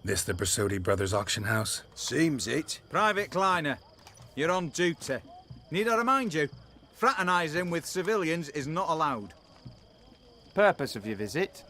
This the Episodio brothers' auction house? Seems it. Private Kleiner, you're on duty. Need I remind you? Fraternising with civilians is not allowed. Purpose of your visit?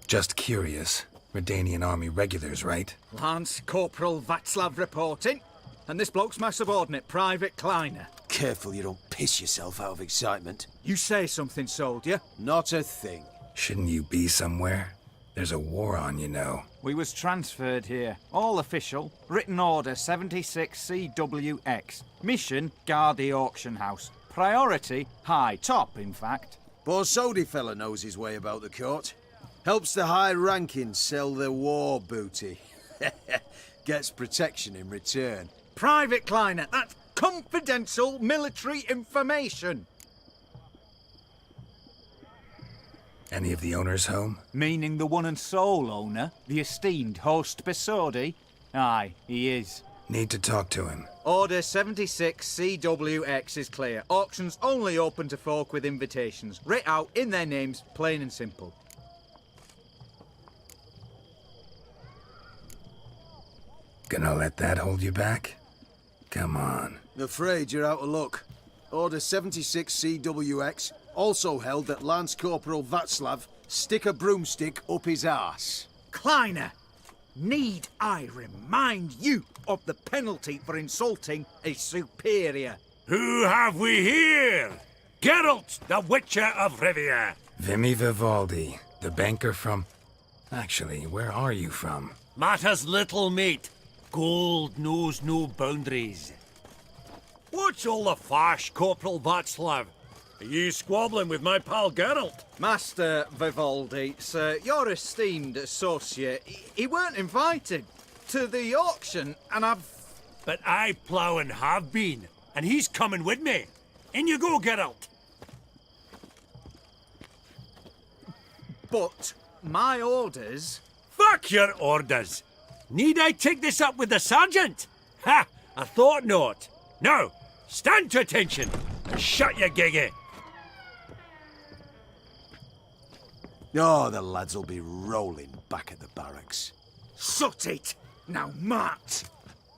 Just curious. Redanian army regulars, right? Lance Corporal Václav reporting. And this bloke's my subordinate, Private Kleiner. Careful you don't piss yourself out of excitement. You say something, soldier. Not a thing. Shouldn't you be somewhere? There's a war on, you know. We was transferred here. All official. Written order 76 CWX. Mission, guard the auction house. Priority, high. Top, in fact. Borsodi fella knows his way about the court. Helps the high rankings sell their war booty. Gets protection in return. Private Kleiner, that's confidential military information. Any of the owners home? Meaning the one and sole owner, the esteemed host Besodi? Aye, he is. Need to talk to him. Order 76 CWX is clear. Auctions only open to folk with invitations. Writ out in their names, plain and simple. Gonna let that hold you back? Come on. Afraid you're out of luck. Order 76 CWX also held that Lance Corporal Václav stick a broomstick up his arse. Kleiner, need I remind you of the penalty for insulting a superior? Who have we here? Geralt, the Witcher of Rivia. Vimy Vivaldi, the banker from... Actually, where are you from? Matters little, mate. Gold knows no boundaries. What's all the fash, Corporal Václav? Are you squabbling with my pal Geralt? Master Vivaldi, sir, your esteemed associate, he weren't invited to the auction, and I've... But I plough and have been, and he's coming with me. In you go, Geralt. But my orders... Fuck your orders. Need I take this up with the sergeant? Ha! I thought not. Now, stand to attention and shut your giggy. Oh, the lads will be rolling back at the barracks. Sut it! Now march!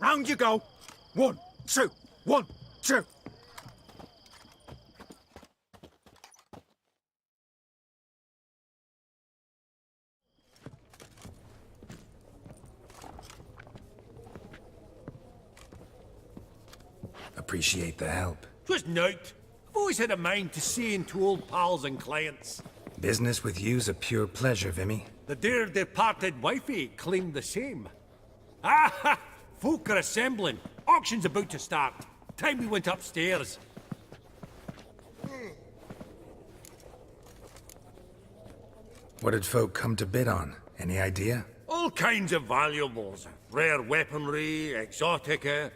Round you go! 1, 2, 1, 2! Appreciate the help. 'Twas nowt. I've always had a mind to seeing to old pals and clients. Business with you's a pure pleasure, Vimy. The dear departed wifey claimed the same. Ah ha! Folk are assembling. Auction's about to start. Time we went upstairs. What did folk come to bid on? Any idea? All kinds of valuables. Rare weaponry, exotica.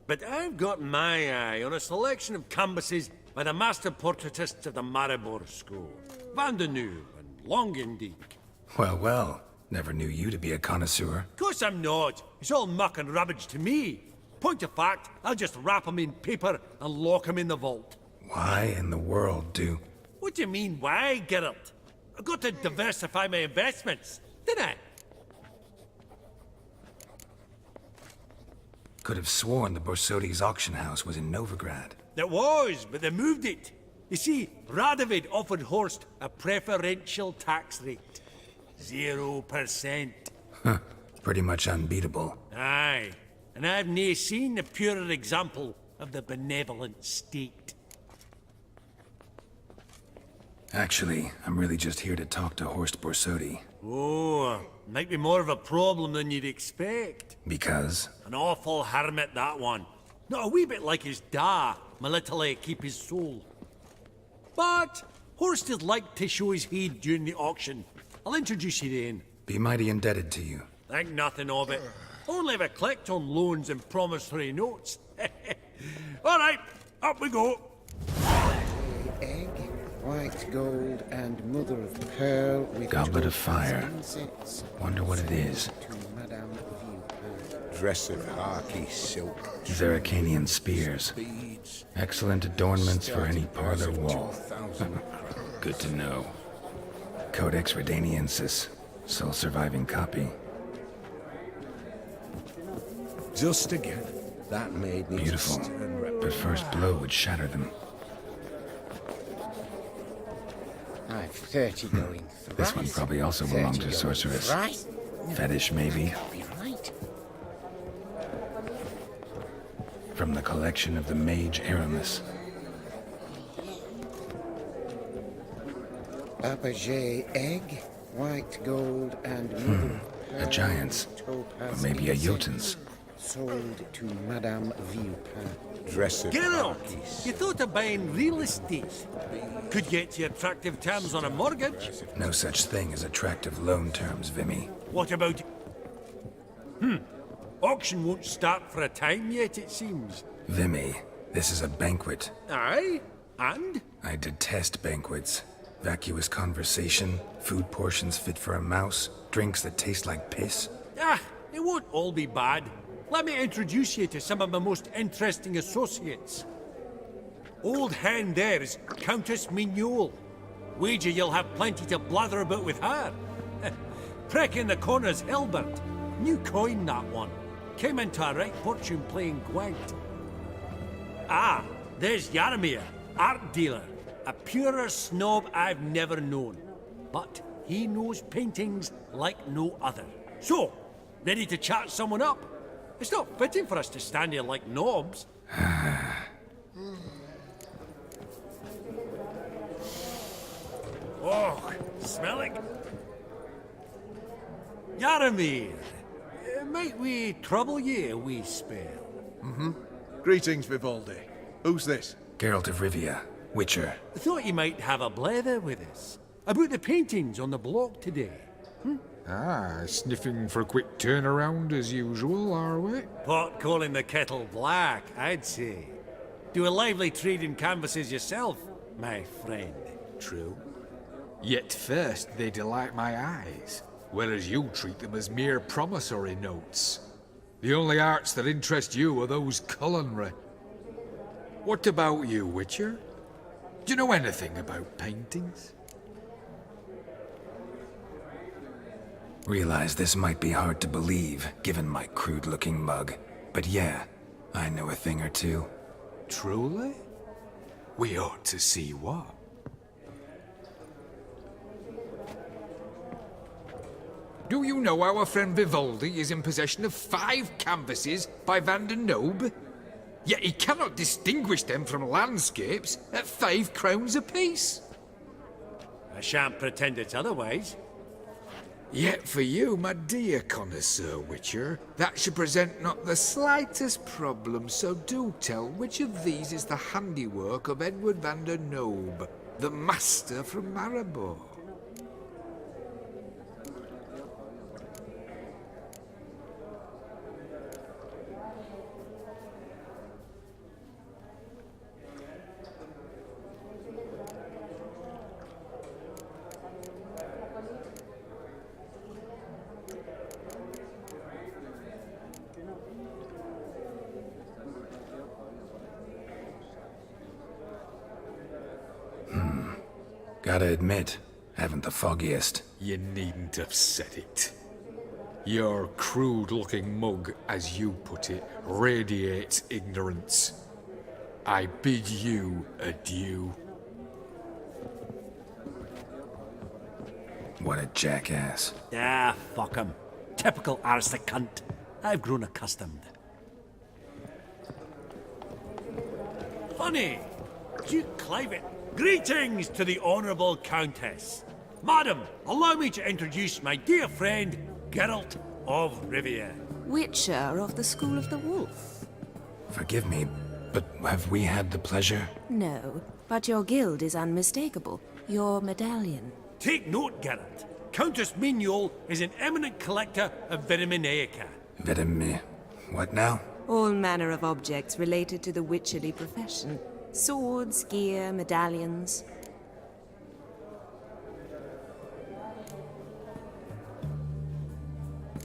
But I've got my eye on a selection of canvases by the master portraitists of the Maribor School. Van de Nieuw and Longendijk. Well, well. Never knew you to be a connoisseur. Of course I'm not. It's all muck and rubbish to me. Point of fact, I'll just wrap 'em in paper and lock 'em in the vault. Why in the world do... What do you mean, why, Geralt? I've got to diversify my investments, didn't I? Could have sworn the Borsodi's auction house was in Novigrad. It was, but they moved it. You see, Radovid offered Horst a preferential tax rate. 0%. Huh. Pretty much unbeatable. Aye. And I've nae seen a purer example of the benevolent state. Actually, I'm really just here to talk to Horst Borsodi. Oh, might be more of a problem than you'd expect. Because? An awful hermit, that one. Not a wee bit like his da, military keep his soul. But Horst is like to show his heed during the auction. I'll introduce you then. Be mighty indebted to you. Think nothing of it. Only if I clicked on loans and promissory notes. All right, up we go. Egg, white gold, and mother of pearl with Goblet of fire. Wonder what it is. Dress of harky silk. Zeracanian spears. Excellent adornments for any parlor wall. Good to know. Codex Redaniensis, sole surviving copy. Just again. That made me Beautiful, but first blow would shatter them. I've 30 going thrice. This one probably also belonged 30 to going sorceress. thrice. Fetish, maybe? Can't be right. From the collection of the mage Aramis. Apogee egg, white gold, and mother of pearl, A giant's. topaz Or maybe a insignia, Jotun's. sold to Madame Villepin. Dresser. Geralt, you thought of buying real estate. Could get you attractive terms on a mortgage. No such thing as attractive loan terms, Vimy. What about... Auction won't start for a time yet, it seems. Vimy, this is a banquet. Aye? And? I detest banquets. Vacuous conversation, food portions fit for a mouse, drinks that taste like piss. Ah, it won't all be bad. Let me introduce you to some of my most interesting associates. Old hen there is Countess Mignole. Wager you'll have plenty to blather about with her. Prick in the corner's Hilbert. New coin, that one. Came into a right fortune playing Gwent. Ah, there's Yarmir, art dealer. A purer snob I've never known. But he knows paintings like no other. So, ready to chat someone up? It's not fitting for us to stand here like knobs. Oh, smell it. Yarmir, might we trouble ye a wee spell? Greetings, Vivaldi. Who's this? Geralt of Rivia, Witcher. Thought you might have a blether with us. About the paintings on the block today. Ah, sniffing for a quick turnaround as usual, are we? Pot calling the kettle black, I'd say. Do a lively trade in canvases yourself, my friend. True. Yet first they delight my eyes, whereas you treat them as mere promissory notes. The only arts that interest you are those culinary. What about you, Witcher? Do you know anything about paintings? Realize this might be hard to believe, given my crude-looking mug. But yeah, I know a thing or two. Truly? We ought to see what. Do you know our friend Vivaldi is in possession of 5 canvases by Van der Nobe? Yet he cannot distinguish them from landscapes at 5 crowns apiece. I shan't pretend it's otherwise. Yet for you, my dear connoisseur Witcher, that should present not the slightest problem, so do tell which of these is the handiwork of Edward van der Nobe, the master from Maribor. Gotta admit, haven't the foggiest. You needn't have said it. Your crude-looking mug, as you put it, radiates ignorance. I bid you adieu. What a jackass. Ah, fuck him. Typical aristocrat cunt. I've grown accustomed. Funny. Duke Clivet. Greetings to the Honourable Countess. Madam, allow me to introduce my dear friend, Geralt of Rivia. Witcher of the School of the Wolf. Forgive me, but have we had the pleasure? No, but your guild is unmistakable. Your medallion. Take note, Geralt. Countess Mignole is an eminent collector of Vitaminaica. What now? All manner of objects related to the witcherly profession. Swords, gear, medallions.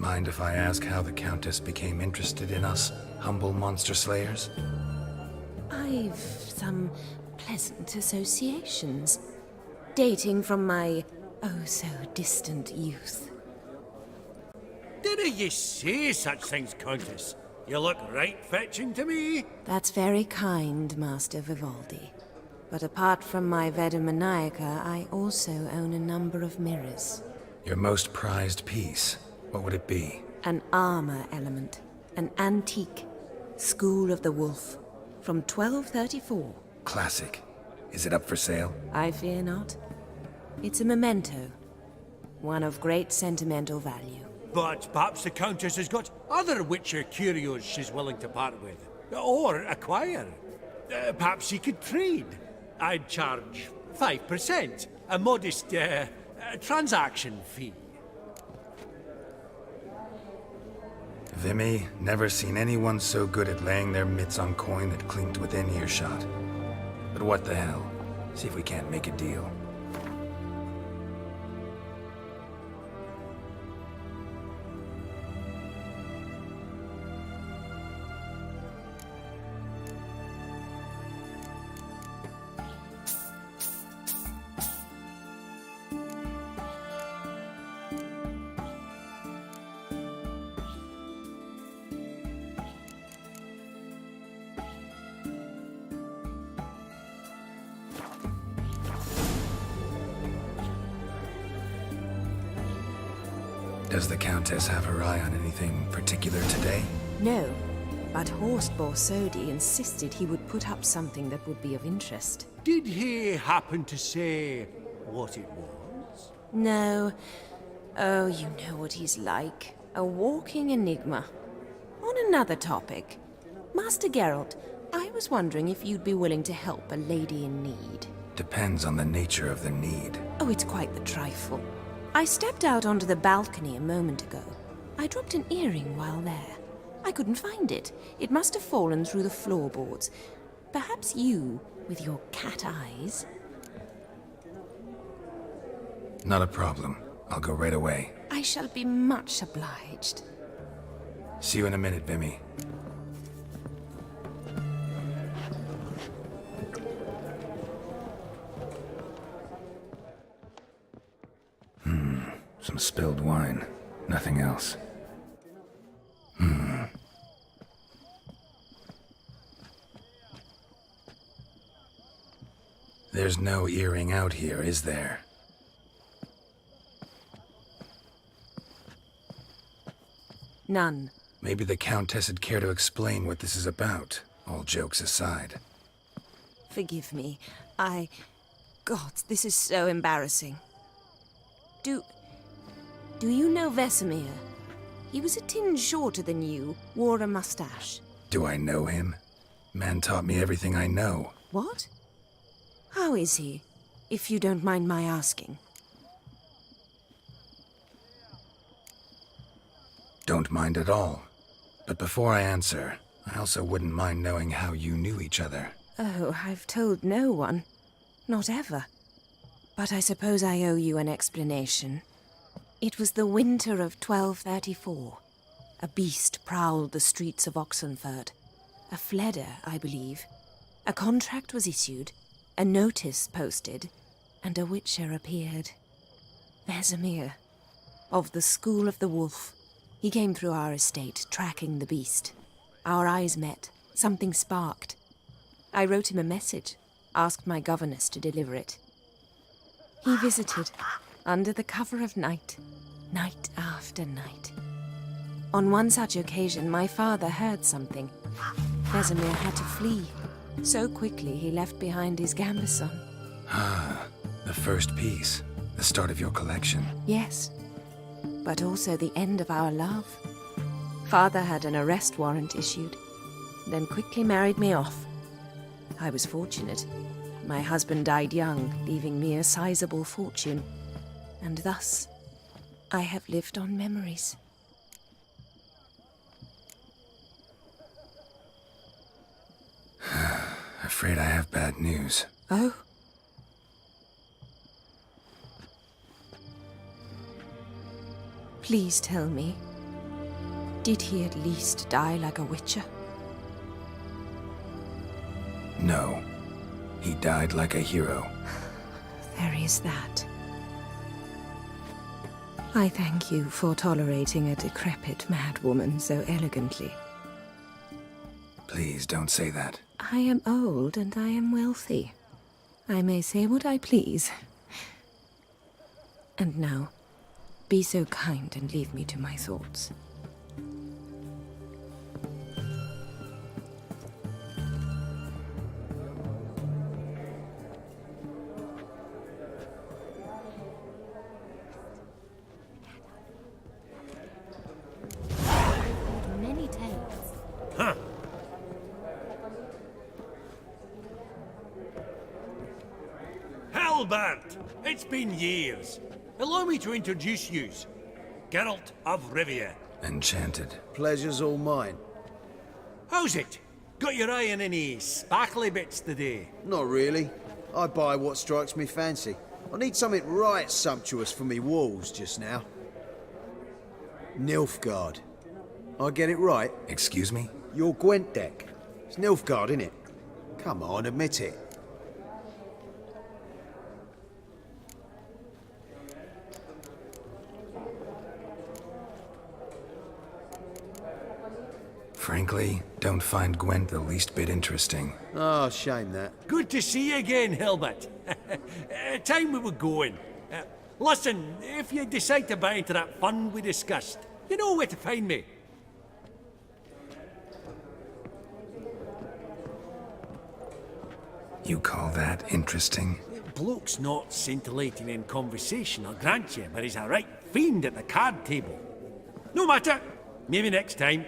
Mind if I ask how the Countess became interested in us, humble monster slayers? I've some pleasant associations. Dating from my oh so distant youth. Dinna ye say such things, Countess? You look right fetching to me. That's very kind, Master Vivaldi. But apart from my Veda Maniaca, I also own a number of mirrors. Your most prized piece, what would it be? An armor element. An antique. School of the Wolf. From 1234. Classic. Is it up for sale? I fear not. It's a memento. One of great sentimental value. But perhaps the Countess has got other Witcher curios she's willing to part with. Or acquire. Perhaps she could trade. I'd charge 5%. A modest, transaction fee. Vimy, never seen anyone so good at laying their mitts on coin that clinked within earshot. But what the hell? See if we can't make a deal. Does the Countess have her eye on anything particular today? No, but Horst Borsodi insisted he would put up something that would be of interest. Did he happen to say what it was? No. Oh, you know what he's like. A walking enigma. On another topic, Master Geralt, I was wondering if you'd be willing to help a lady in need. Depends on the nature of the need. Oh, it's quite the trifle. I stepped out onto the balcony a moment ago. I dropped an earring while there. I couldn't find it. It must have fallen through the floorboards. Perhaps you, with your cat eyes... Not a problem. I'll go right away. I shall be much obliged. See you in a minute, Vimy. Some spilled wine. Nothing else. There's no earring out here, is there? None. Maybe the Countess would care to explain what this is about, all jokes aside. Forgive me. God, this is so embarrassing. Do you know Vesemir? He was a tinge shorter than you, wore a mustache. Do I know him? Man taught me everything I know. What? How is he, if you don't mind my asking? Don't mind at all. But before I answer, I also wouldn't mind knowing how you knew each other. Oh, I've told no one. Not ever. But I suppose I owe you an explanation. It was the winter of 1234. A beast prowled the streets of Oxenford. A fleder, I believe. A contract was issued, a notice posted, and a witcher appeared. Vesemir, of the School of the Wolf. He came through our estate, tracking the beast. Our eyes met. Something sparked. I wrote him a message, asked my governess to deliver it. He visited, under the cover of night, night after night. On one such occasion, my father heard something. Vesemir had to flee. So quickly, he left behind his gambeson. Ah, the first piece. The start of your collection. Yes, but also the end of our love. Father had an arrest warrant issued, then quickly married me off. I was fortunate. My husband died young, leaving me a sizable fortune. And thus, I have lived on memories. Afraid I have bad news. Oh? Please tell me, did he at least die like a witcher? No. He died like a hero. There is that. I thank you for tolerating a decrepit madwoman so elegantly. Please don't say that. I am old and I am wealthy. I may say what I please. And now, be so kind and leave me to my thoughts. Many tales. Huh. Halbert! It's been years. Allow me to introduce yous. Geralt of Rivia. Enchanted. Pleasure's all mine. How's it? Got your eye on any sparkly bits today? Not really. I buy what strikes me fancy. I need something right sumptuous for me walls just now. Nilfgaard. I get it right? Excuse me? Your Gwent deck. It's Nilfgaard, innit? Come on, admit it. Frankly, don't find Gwent the least bit interesting. Oh, shame that. Good to see you again, Hilbert. Time we were going. Listen, if you decide to buy into that fund we discussed, you know where to find me. You call that interesting? Bloke's not scintillating in conversation, I'll grant you, but he's a right fiend at the card table. No matter. Maybe next time.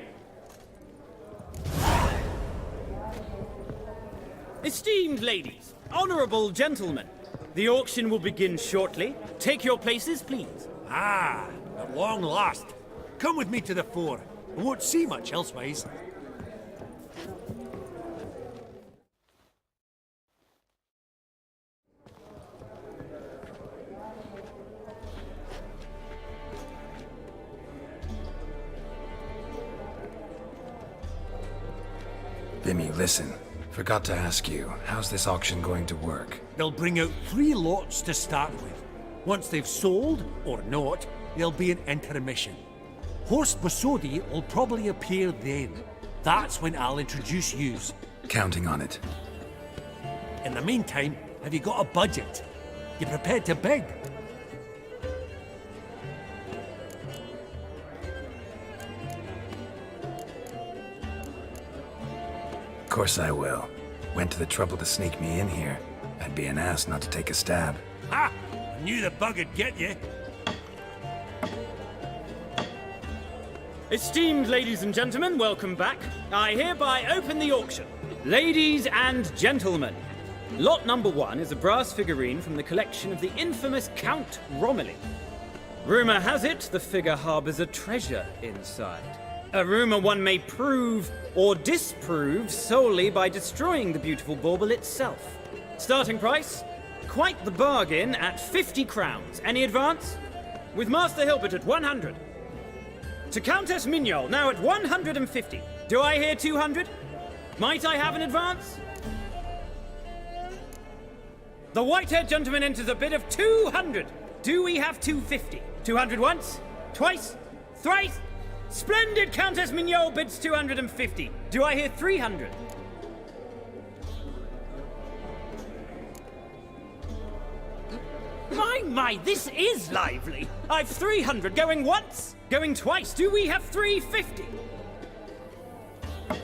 Esteemed ladies, honourable gentlemen, the auction will begin shortly. Take your places, please. Ah, at long last. Come with me to the fore. I won't see much elsewise. Vimy, listen. Forgot to ask you, how's this auction going to work? They'll bring out 3 lots to start with. Once they've sold, or not, there'll be an intermission. Horse Episodio will probably appear then. That's when I'll introduce yous. Counting on it. In the meantime, have you got a budget? You prepared to bid? Of course I will. Went to the trouble to sneak me in here. I'd be an ass not to take a stab. Ha! I knew the bug would get you. Esteemed ladies and gentlemen, welcome back. I hereby open the auction. Ladies and gentlemen, lot number 1 is a brass figurine from the collection of the infamous Count Romilly. Rumour has it the figure harbours a treasure inside. A rumour one may prove or disprove solely by destroying the beautiful bauble itself. Starting price? Quite the bargain at 50 crowns. Any advance? With Master Hilbert at 100. To Countess Mignol, now at 150. Do I hear 200? Might I have an advance? The white-haired gentleman enters a bid of 200. Do we have 250? 200 once? Twice? Thrice? Splendid! Countess Mignol bids 250. Do I hear 300? My, this is lively. I've 300 going once, going twice. Do we have 350?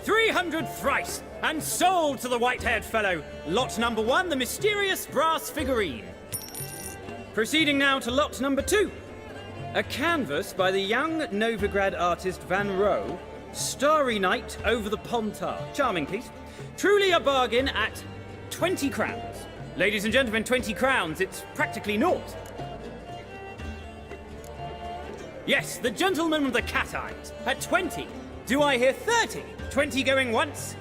300 thrice, and sold to the white-haired fellow. Lot number 1, the mysterious brass figurine. Proceeding now to lot number 2. A canvas by the young Novigrad artist Van Rohe, Starry Night over the Pontar. Charming piece. Truly a bargain at 20 crowns. Ladies and gentlemen, 20 crowns, it's practically naught. Yes, the gentleman with the cat eyes, at 20. Do I hear 30? 20 going once,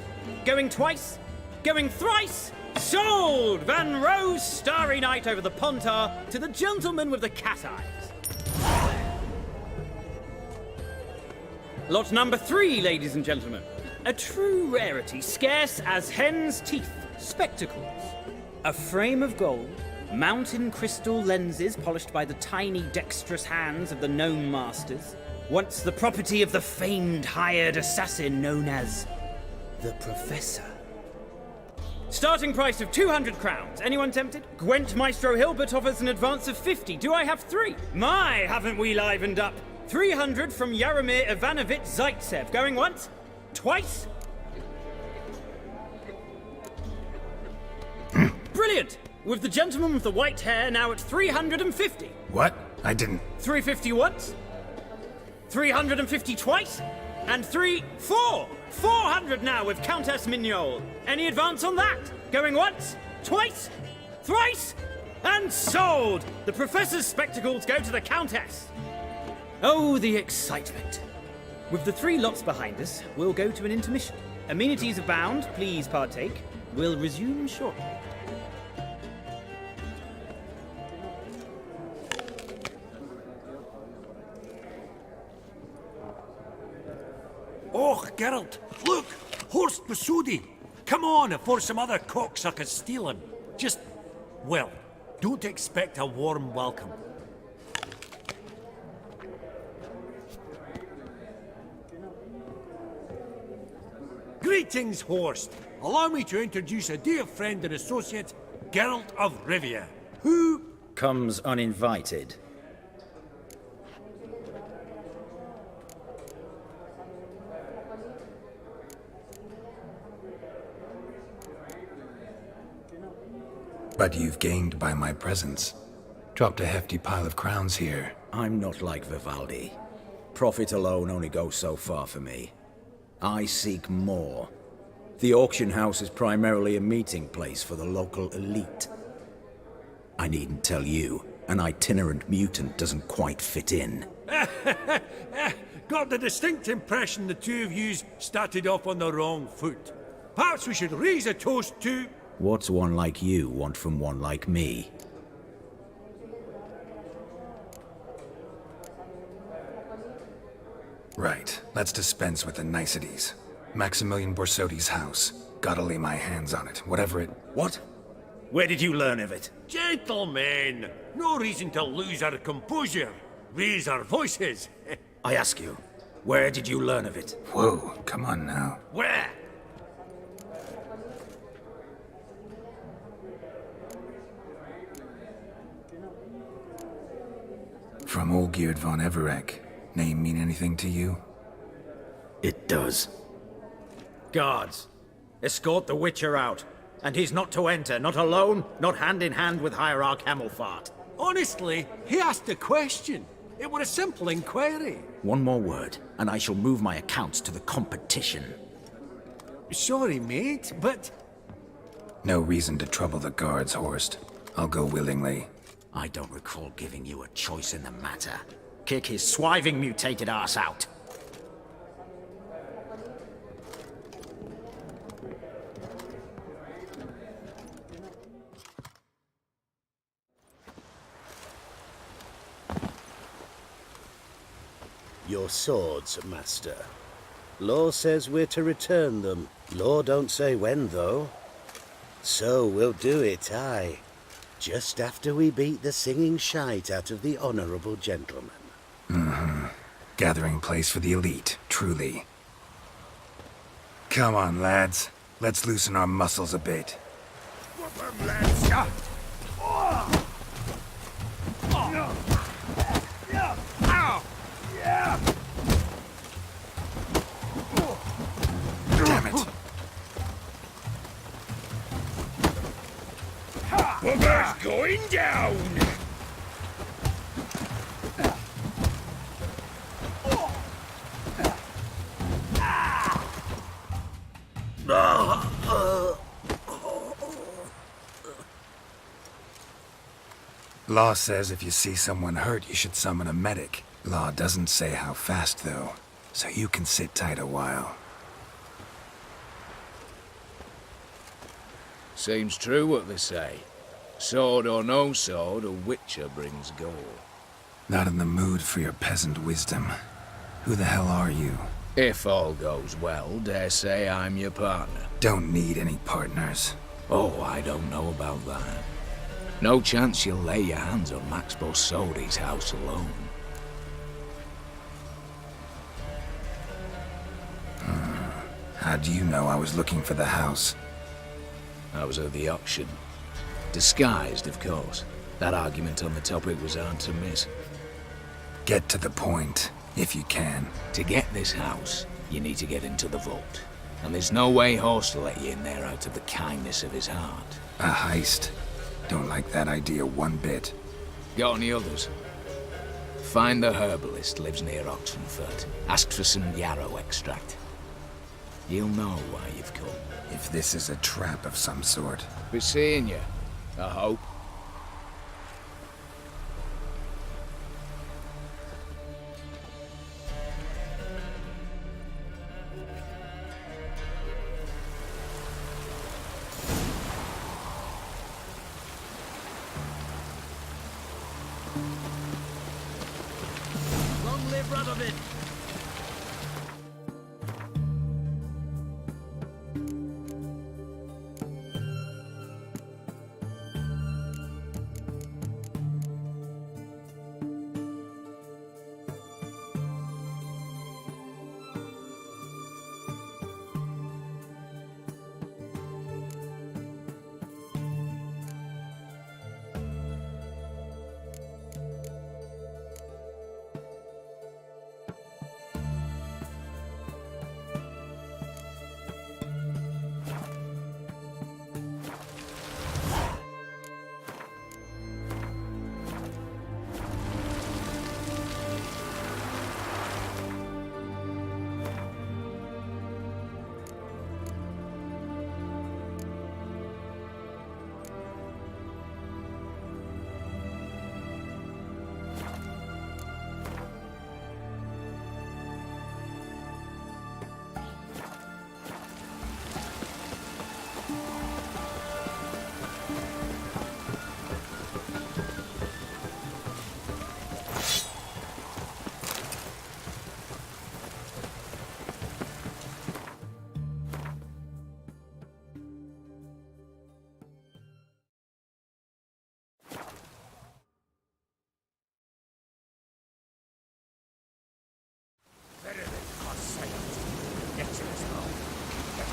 going twice, going thrice. Sold! Van Rohe's Starry Night over the Pontar to the gentleman with the cat eyes. Lot number 3, ladies and gentlemen. A true rarity, scarce as hen's teeth. Spectacles. A frame of gold, mountain crystal lenses polished by the tiny dexterous hands of the gnome masters, once the property of the famed hired assassin known as the Professor. Starting price of 200 crowns. Anyone tempted? Gwent Maestro Hilbert offers an advance of 50. Do I have 3? My, haven't we livened up? 300 from Yaromir Ivanovich Zaitsev. Going once? Twice? Brilliant! With the gentleman with the white hair now at 350. What? I didn't... 350 once? 350 twice? And 400 now with Countess Mignol. Any advance on that? Going once? Twice? Thrice? And sold! The Professor's spectacles go to the Countess. Oh, the excitement. With the 3 lots behind us, we'll go to an intermission. Amenities abound, please partake. We'll resume shortly. Oh, Geralt, look! Horst Masudi! Come on before some other cocksuckers steal him. Just, well, don't expect a warm welcome. Greetings, Horst. Allow me to introduce a dear friend and associate, Geralt of Rivia, who... comes uninvited. But you've gained by my presence. Dropped a hefty pile of crowns here. I'm not like Vivaldi. Profit alone only goes so far for me. I seek more. The auction house is primarily a meeting place for the local elite. I needn't tell you, an itinerant mutant doesn't quite fit in. Got the distinct impression the two of yous started off on the wrong foot. Perhaps we should raise a toast to... What's one like you want from one like me? Right, let's dispense with the niceties. Maximilian Borsodi's house. Gotta lay my hands on it, whatever it... What? Where did you learn of it? Gentlemen, no reason to lose our composure. Raise our voices. I ask you, where did you learn of it? Whoa, come on now. Where? From Olgierd von Everek. Name mean anything to you? It does. Guards, escort the Witcher out. And he's not to enter, not alone, not hand in hand with Hierarch Hamelfart. Honestly, he asked a question. It were a simple inquiry. One more word, and I shall move my accounts to the competition. Sorry, mate, but... No reason to trouble the guards, Horst. I'll go willingly. I don't recall giving you a choice in the matter. Kick his swiving mutated ass out. Your swords, master. Law says we're to return them. Law don't say when, though. So we'll do it, aye. Just after we beat the singing shite out of the honourable gentleman. Mm-hmm. Gathering place for the elite, truly. Come on, lads. Let's loosen our muscles a bit. Damn it. Booger's going down! Law says if you see someone hurt, you should summon a medic. Law doesn't say how fast, though, so you can sit tight a while. Seems true what they say. Sword or no sword, a witcher brings gold. Not in the mood for your peasant wisdom. Who the hell are you? If all goes well, dare say I'm your partner. Don't need any partners. Oh, I don't know about that. No chance you'll lay your hands on Max Bossodi's house alone. How do you know I was looking for the house? I was at the auction. Disguised, of course. That argument on the topic was hard to miss. Get to the point, if you can. To get this house, you need to get into the vault. And there's no way Horst will let you in there out of the kindness of his heart. A heist. Don't like that idea one bit. Got any others? Find the herbalist, lives near Oxenfurt. Ask for some yarrow extract. You'll know why you've come. If this is a trap of some sort. Be seeing you, I hope. Long live Radovid!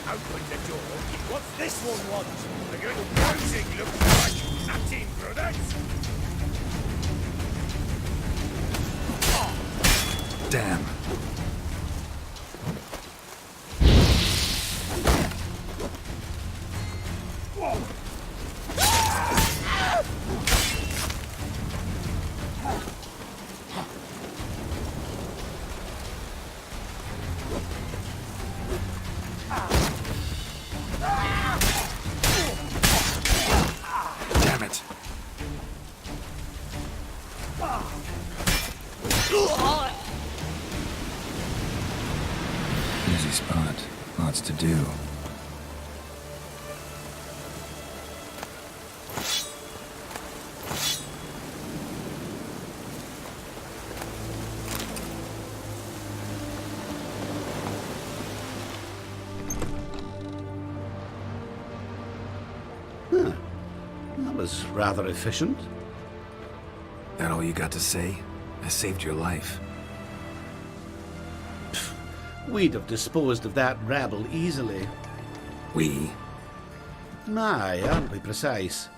Open the door. What's this one want? A good browsing looks like. Nothing, brothers. Damn. Damn it. Easy spot. Lots to do. That was rather efficient. That all you got to say? I saved your life. We'd have disposed of that rabble easily. We? Aye, aren't we precise?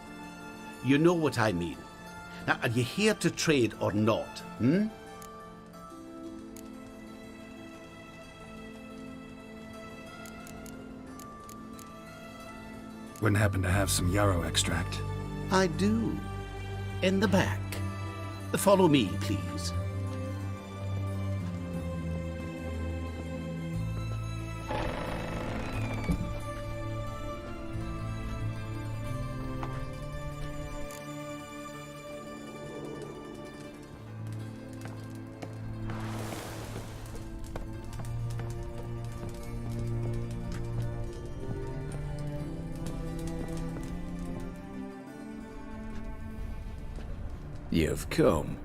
You know what I mean. Now, are you here to trade or not, hmm? Wouldn't happen to have some yarrow extract. I do. In the back. Follow me, please. You've come.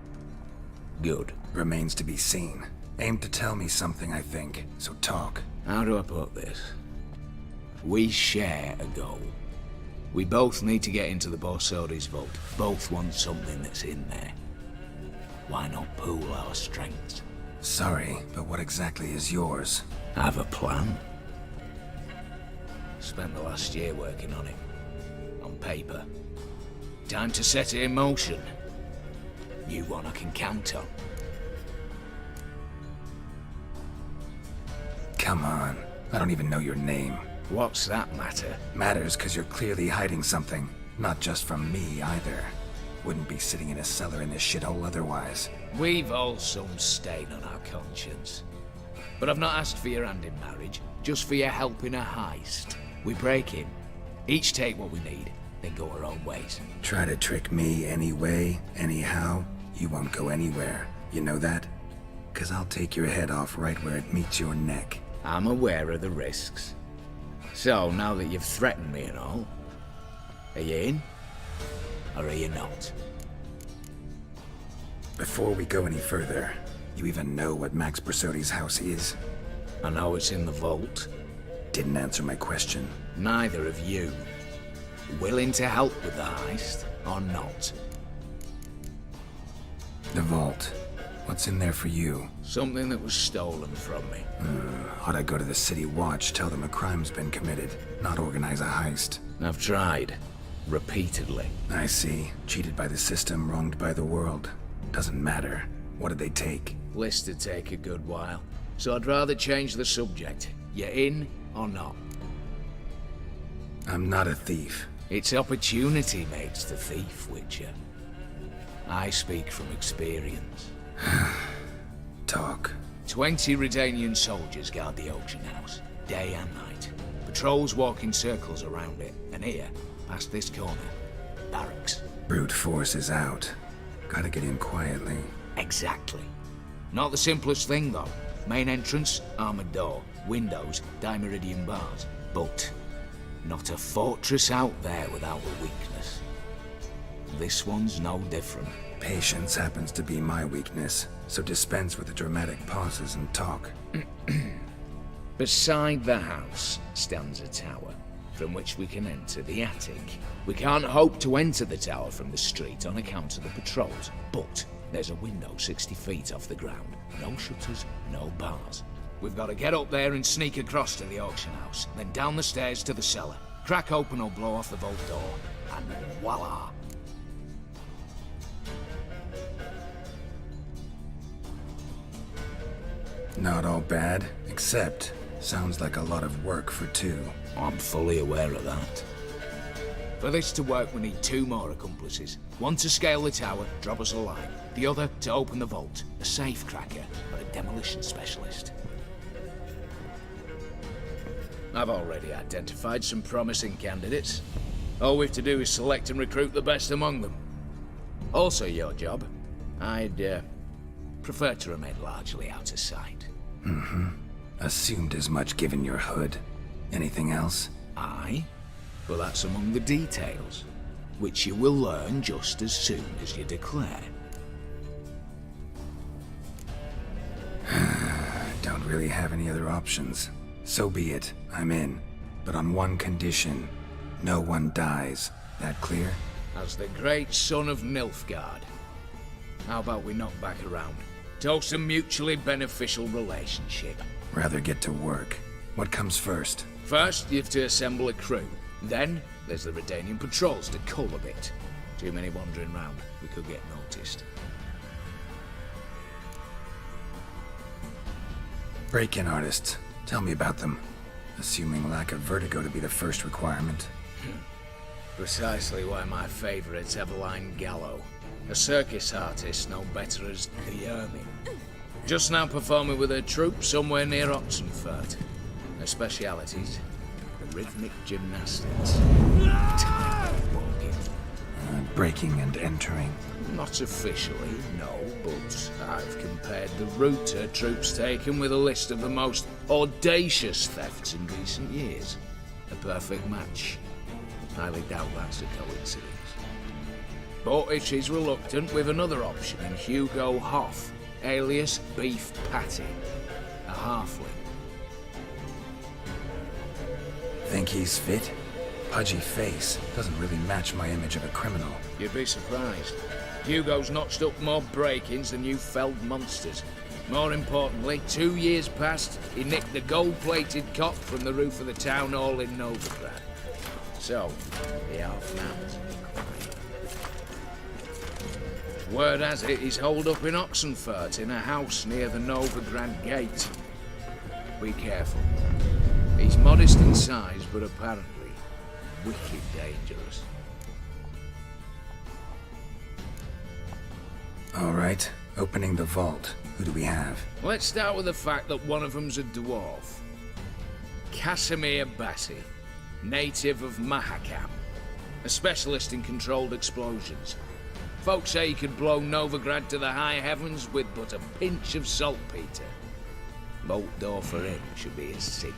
Good. Remains to be seen. Aim to tell me something, I think. So talk. How do I put this? We share a goal. We both need to get into the Borsodi's vault. Both want something that's in there. Why not pool our strengths? Sorry, but what exactly is yours? I have a plan. Spent the last year working on it. On paper. Time to set it in motion. You one I can count on. Come on. I don't even know your name. What's that matter? Matters because you're clearly hiding something. Not just from me, either. Wouldn't be sitting in a cellar in this shithole otherwise. We've all some stain on our conscience. But I've not asked for your hand in marriage, just for your help in a heist. We break in, each take what we need, then go our own ways. Try to trick me anyway, anyhow, you won't go anywhere. You know that? 'Cause I'll take your head off right where it meets your neck. I'm aware of the risks. So, now that you've threatened me and all, are you in? Or are you not? Before we go any further, you even know what Max Borsodi's house is? I know it's in the vault. Didn't answer my question. Neither of you. Willing to help with the heist, or not? The vault. What's in there for you? Something that was stolen from me. Ought I go to the City Watch, tell them a crime's been committed, not organize a heist? I've tried. Repeatedly. I see. Cheated by the system, wronged by the world. Doesn't matter. What did they take? List to take a good while. So I'd rather change the subject. You in or not? I'm not a thief. It's opportunity makes the thief, Witcher. I speak from experience. Talk. 20 Redanian soldiers guard the auction house, day and night. Patrols walk in circles around it, and here, past this corner, barracks. Brute force is out. Gotta get in quietly. Exactly. Not the simplest thing, though. Main entrance, armored door. Windows, dimeridian bars. But not a fortress out there without a weakness. This one's no different. Patience happens to be my weakness, so dispense with the dramatic pauses and talk. Beside the house stands a tower, from which we can enter the attic. We can't hope to enter the tower from the street on account of the patrols, but there's a window 60 feet off the ground. No shutters, no bars. We've got to get up there and sneak across to the auction house, then down the stairs to the cellar. Crack open or blow off the vault door, and voila! Not all bad, except sounds like a lot of work for two. I'm fully aware of that. For this to work, we need 2 more accomplices. One to scale the tower, drop us a line. The other to open the vault, a safe cracker, or a demolition specialist. I've already identified some promising candidates. All we have to do is select and recruit the best among them. Also your job. I'd, prefer to remain largely out of sight. Assumed as much given your hood. Anything else? Aye? Well, that's among the details, which you will learn just as soon as you declare. Don't really have any other options. So be it. I'm in. But on one condition. No one dies. That clear? As the great son of Nilfgaard. How about we knock back around? Toast a mutually beneficial relationship. Rather get to work. What comes first? First, you have to assemble a crew. Then, there's the Redanian patrols to cull a bit. Too many wandering round. We could get noticed. Break-in artists. Tell me about them. Assuming lack of vertigo to be the first requirement. Precisely why my favourite's Eveline Gallo. A circus artist no better as the Ermine. Just now performing with her troupe somewhere near Oxenfurt. Her specialities, the rhythmic gymnastics. Tightrope walking. Breaking and entering. Not officially, no, but I've compared the route her troope's taken with a list of the most audacious thefts in recent years. A perfect match. Highly doubt that's a coincidence. But if she's reluctant, we've another option in Hugo Hoff, alias Beef Patty, a halfling. Think he's fit? pudgy face doesn't really match my image of a criminal. You'd be surprised. Hugo's notched up more break-ins than you felled monsters. More importantly, 2 years past, he nicked the gold-plated cop from the roof of the town hall in Novigrad. So, the half-mans. Word has it he's holed up in Oxenfurt in a house near the Novigrad gate. Be careful. He's modest in size, but apparently wicked dangerous. All right, opening the vault. Who do we have? Let's start with the fact that one of them's a dwarf. Casimir Bassi, native of Mahakam, a specialist in controlled explosions. Folks say he could blow Novigrad to the high heavens with but a pinch of saltpeter. Bolt door for him should be a cinch.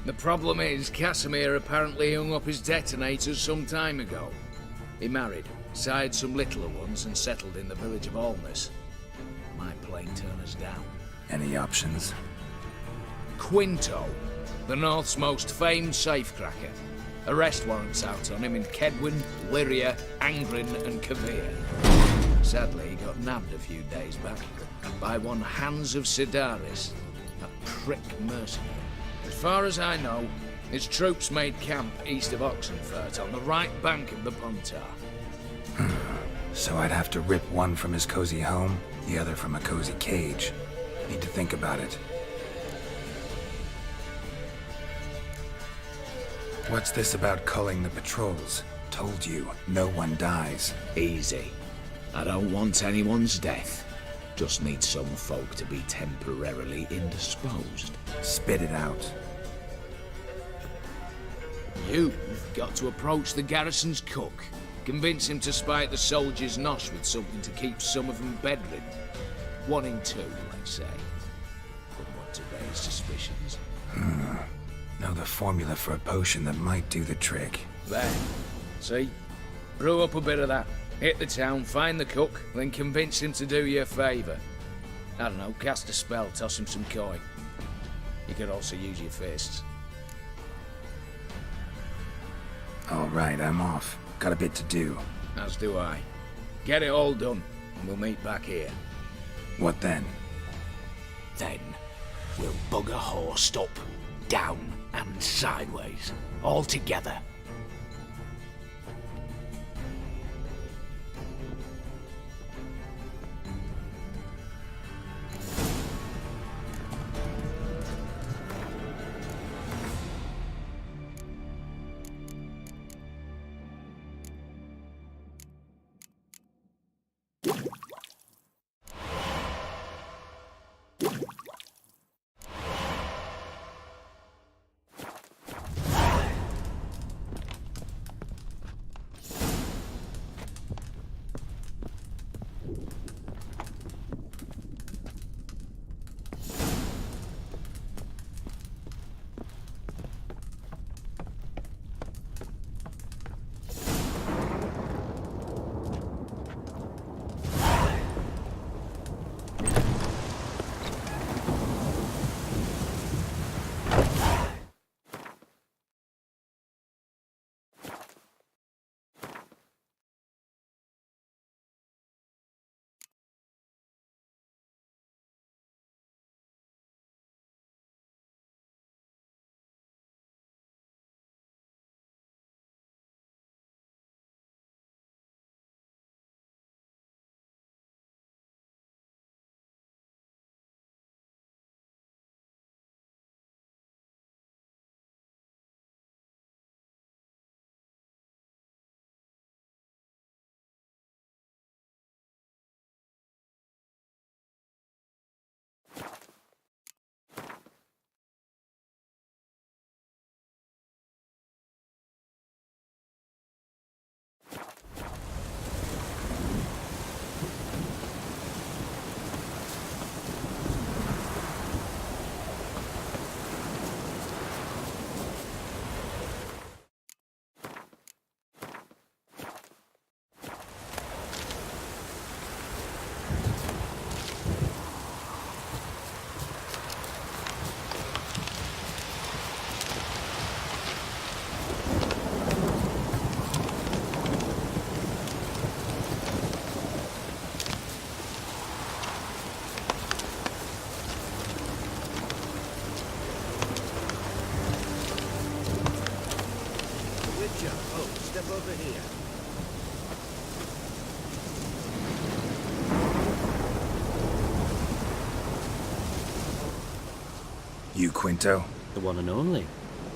The problem is, Casimir apparently hung up his detonators some time ago. He married, sired some littler ones, and settled in the village of Alness. Might plain turn us down. Any options? Quinto, the North's most famed safecracker. Arrest warrants out on him in Kedwin, Lyria, Angrin, and Kavir. Sadly, he got nabbed a few days back by one Hans of Sidaris, a prick mercenary. As far as I know, his troops made camp east of Oxenfurt on the right bank of the Pontar. So I'd have to rip one from his cozy home, the other from a cozy cage. Need to think about it. What's this about culling the patrols? Told you, no one dies. Easy. I don't want anyone's death. Just need some folk to be temporarily indisposed. Spit it out. You've got to approach the garrison's cook. Convince him to spite the soldiers' nosh with something to keep some of them bedridden. 1 in 2, let's say. Wouldn't want to raise suspicions. Know the formula for a potion that might do the trick. There. See? Brew up a bit of that. Hit the town, find the cook, then convince him to do you a favour. I don't know, cast a spell, toss him some coin. You could also use your fists. All right, I'm off. Got a bit to do. As do I. Get it all done, and we'll meet back here. What then? Then, we'll bugger horsed up, down and sideways, all together. step over here. You Quinto? The one and only.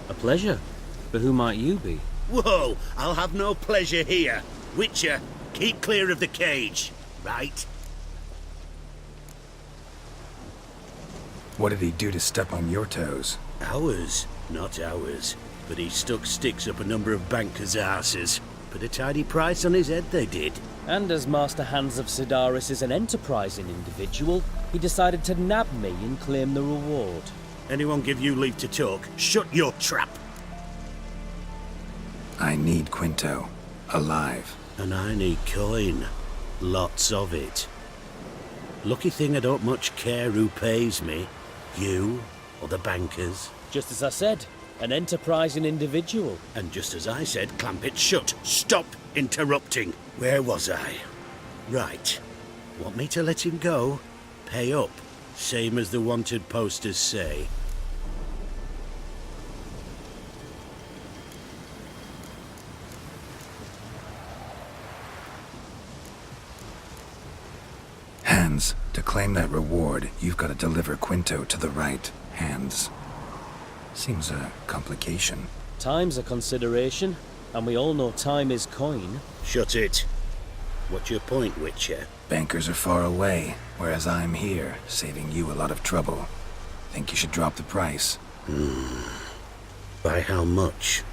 A pleasure. But who might you be? Whoa! I'll have no pleasure here. Witcher, keep clear of the cage. Right? What did he do to step on your toes? Ours, not ours. But he stuck sticks up a number of bankers' arses. Put a tidy price on his head, they did. And as Master Hans of Sidaris is an enterprising individual, he decided to nab me and claim the reward. Anyone give you leave to talk? Shut your trap! I need Quinto. Alive. And I need coin. Lots of it. Lucky thing I don't much care who pays me. You or the bankers. Just as I said, an enterprising individual. And just as I said, clamp it shut. Stop interrupting. Where was I? Right. Want me to let him go? Pay up. Same as the wanted posters say. Hands, to claim that reward, you've got to deliver Quinto to the right hands. Seems a complication. Time's a consideration, and we all know time is coin. Shut it. What's your point, Witcher? Bankers are far away, whereas I'm here, saving you a lot of trouble. Think you should drop the price? By how much?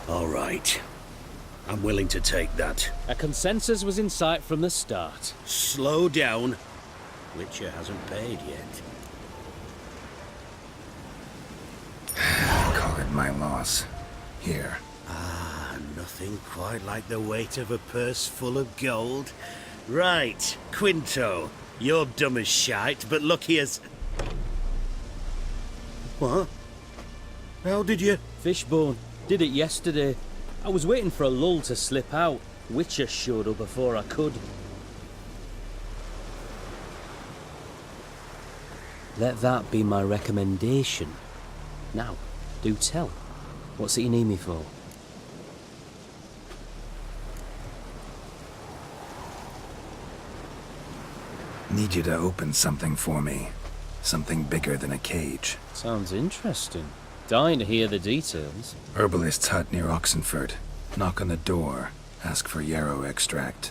All right. I'm willing to take that. A consensus was in sight from the start. Slow down. Witcher hasn't paid yet. Call it my loss. Here. Ah, nothing quite like the weight of a purse full of gold. Right, Quinto. You're dumb as shite, but lucky as... What? How did you... Fishbone. Did it yesterday. I was waiting for a lull to slip out. Witcher showed up before I could. Let that be my recommendation. Now, do tell. What's it you need me for? Need you to open something for me. Something bigger than a cage. Sounds interesting. Dying to hear the details. Herbalist's hut near Oxenford. Knock on the door. Ask for yarrow extract.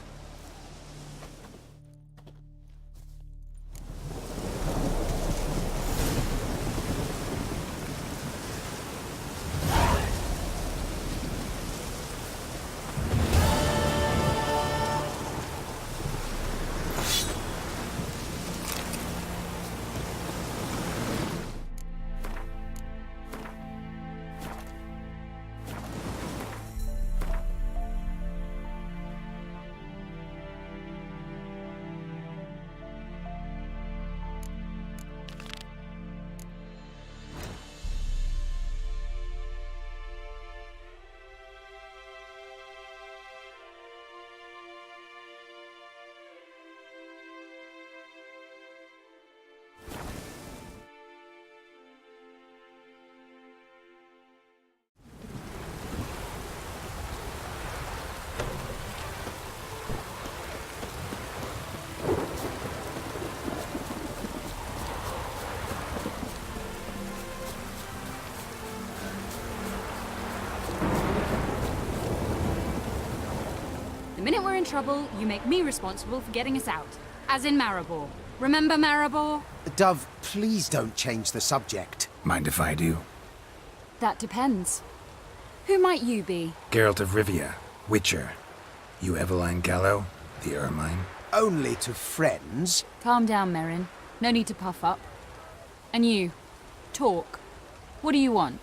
The minute we're in trouble, you make me responsible for getting us out. As in Maribor. Remember Maribor? Dove, please don't change the subject. Mind if I do? That depends. Who might you be? Geralt of Rivia, Witcher. You Eveline Gallo, the Ermine? Only to friends. Calm down, Merrin. No need to puff up. And you, talk. What do you want?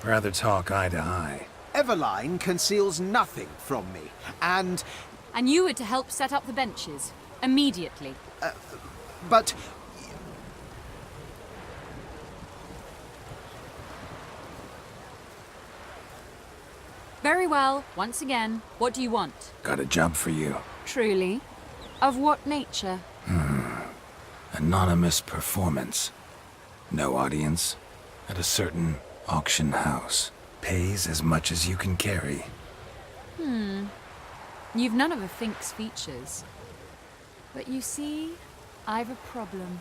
Rather talk eye to eye. Eveline conceals nothing from me, and... And you were to help set up the benches. Immediately. But... Very well. Once again, what do you want? Got a job for you. Truly? Of what nature? Anonymous performance. No audience. At a certain auction house. Pays as much as you can carry. You've none of a Fink's features. But you see, I've a problem.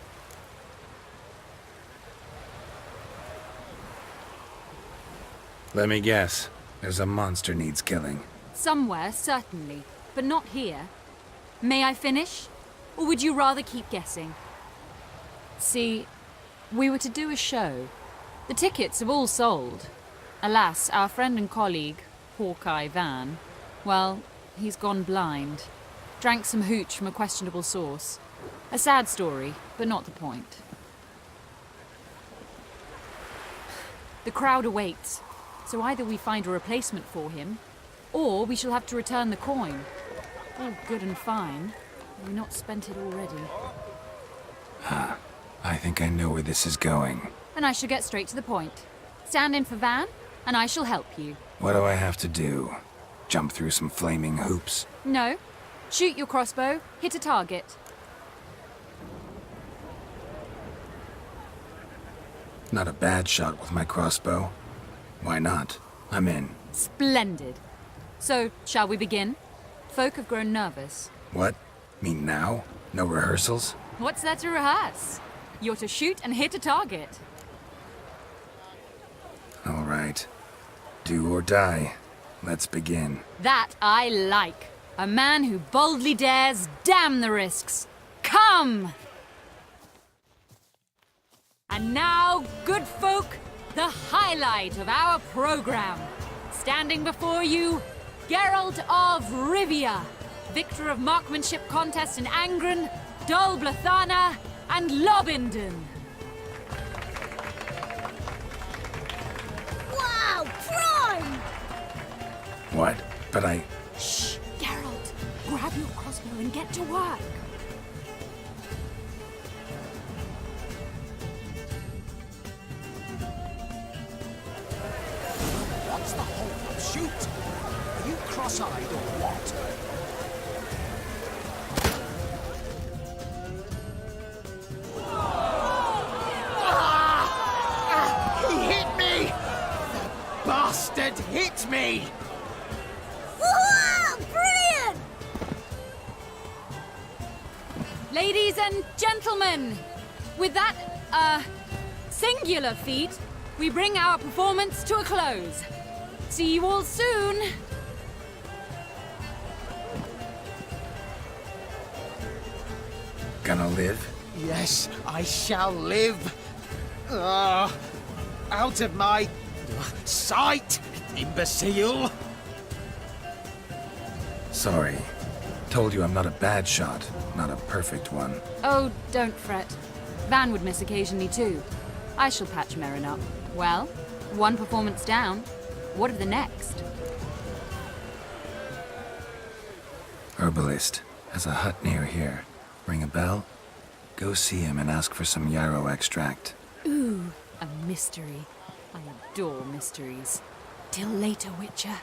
Let me guess. There's a monster needs killing. Somewhere, certainly, but not here. May I finish? Or would you rather keep guessing? See, we were to do a show. The tickets have all sold. Alas, our friend and colleague, Hawkeye Van, well, he's gone blind. Drank some hooch from a questionable source. A sad story, but not the point. The crowd awaits, so either we find a replacement for him, or we shall have to return the coin. All good and fine. We've not spent it already. I think I know where this is going. And I shall get straight to the point. Stand in for Van, and I shall help you. What do I have to do? Jump through some flaming hoops? No. Shoot your crossbow, hit a target. Not a bad shot with my crossbow. Why not? I'm in. Splendid. So, shall we begin? Folk have grown nervous. What? Mean now? No rehearsals? What's there to rehearse? You're to shoot and hit a target. All right. Do or die. Let's begin. That I like. A man who boldly dares, damn the risks. Come! And now, good folk, the highlight of our program. Standing before you, Geralt of Rivia, victor of marksmanship contests in Angren, Dol Blathana, and Lobindon. Wow, prime! What? But I... Shh, Geralt. Grab your crossbow and get to work. What's the hold up? Shoot! Are you cross-eyed or what? He hit me! The bastard hit me! Wow, brilliant! Ladies and gentlemen, with that, singular feat, we bring our performance to a close. See you all soon. Gonna live? Yes, I shall live. Out of my sight, imbecile! Sorry. Told you I'm not a bad shot, not a perfect one. Oh, don't fret. Van would miss occasionally too. I shall patch Merrin up. Well, one performance down. What of the next? Herbalist. Has a hut near here. Ring a bell? Go see him and ask for some yarrow extract. Ooh, a mystery. I adore mysteries. Till later, Witcher.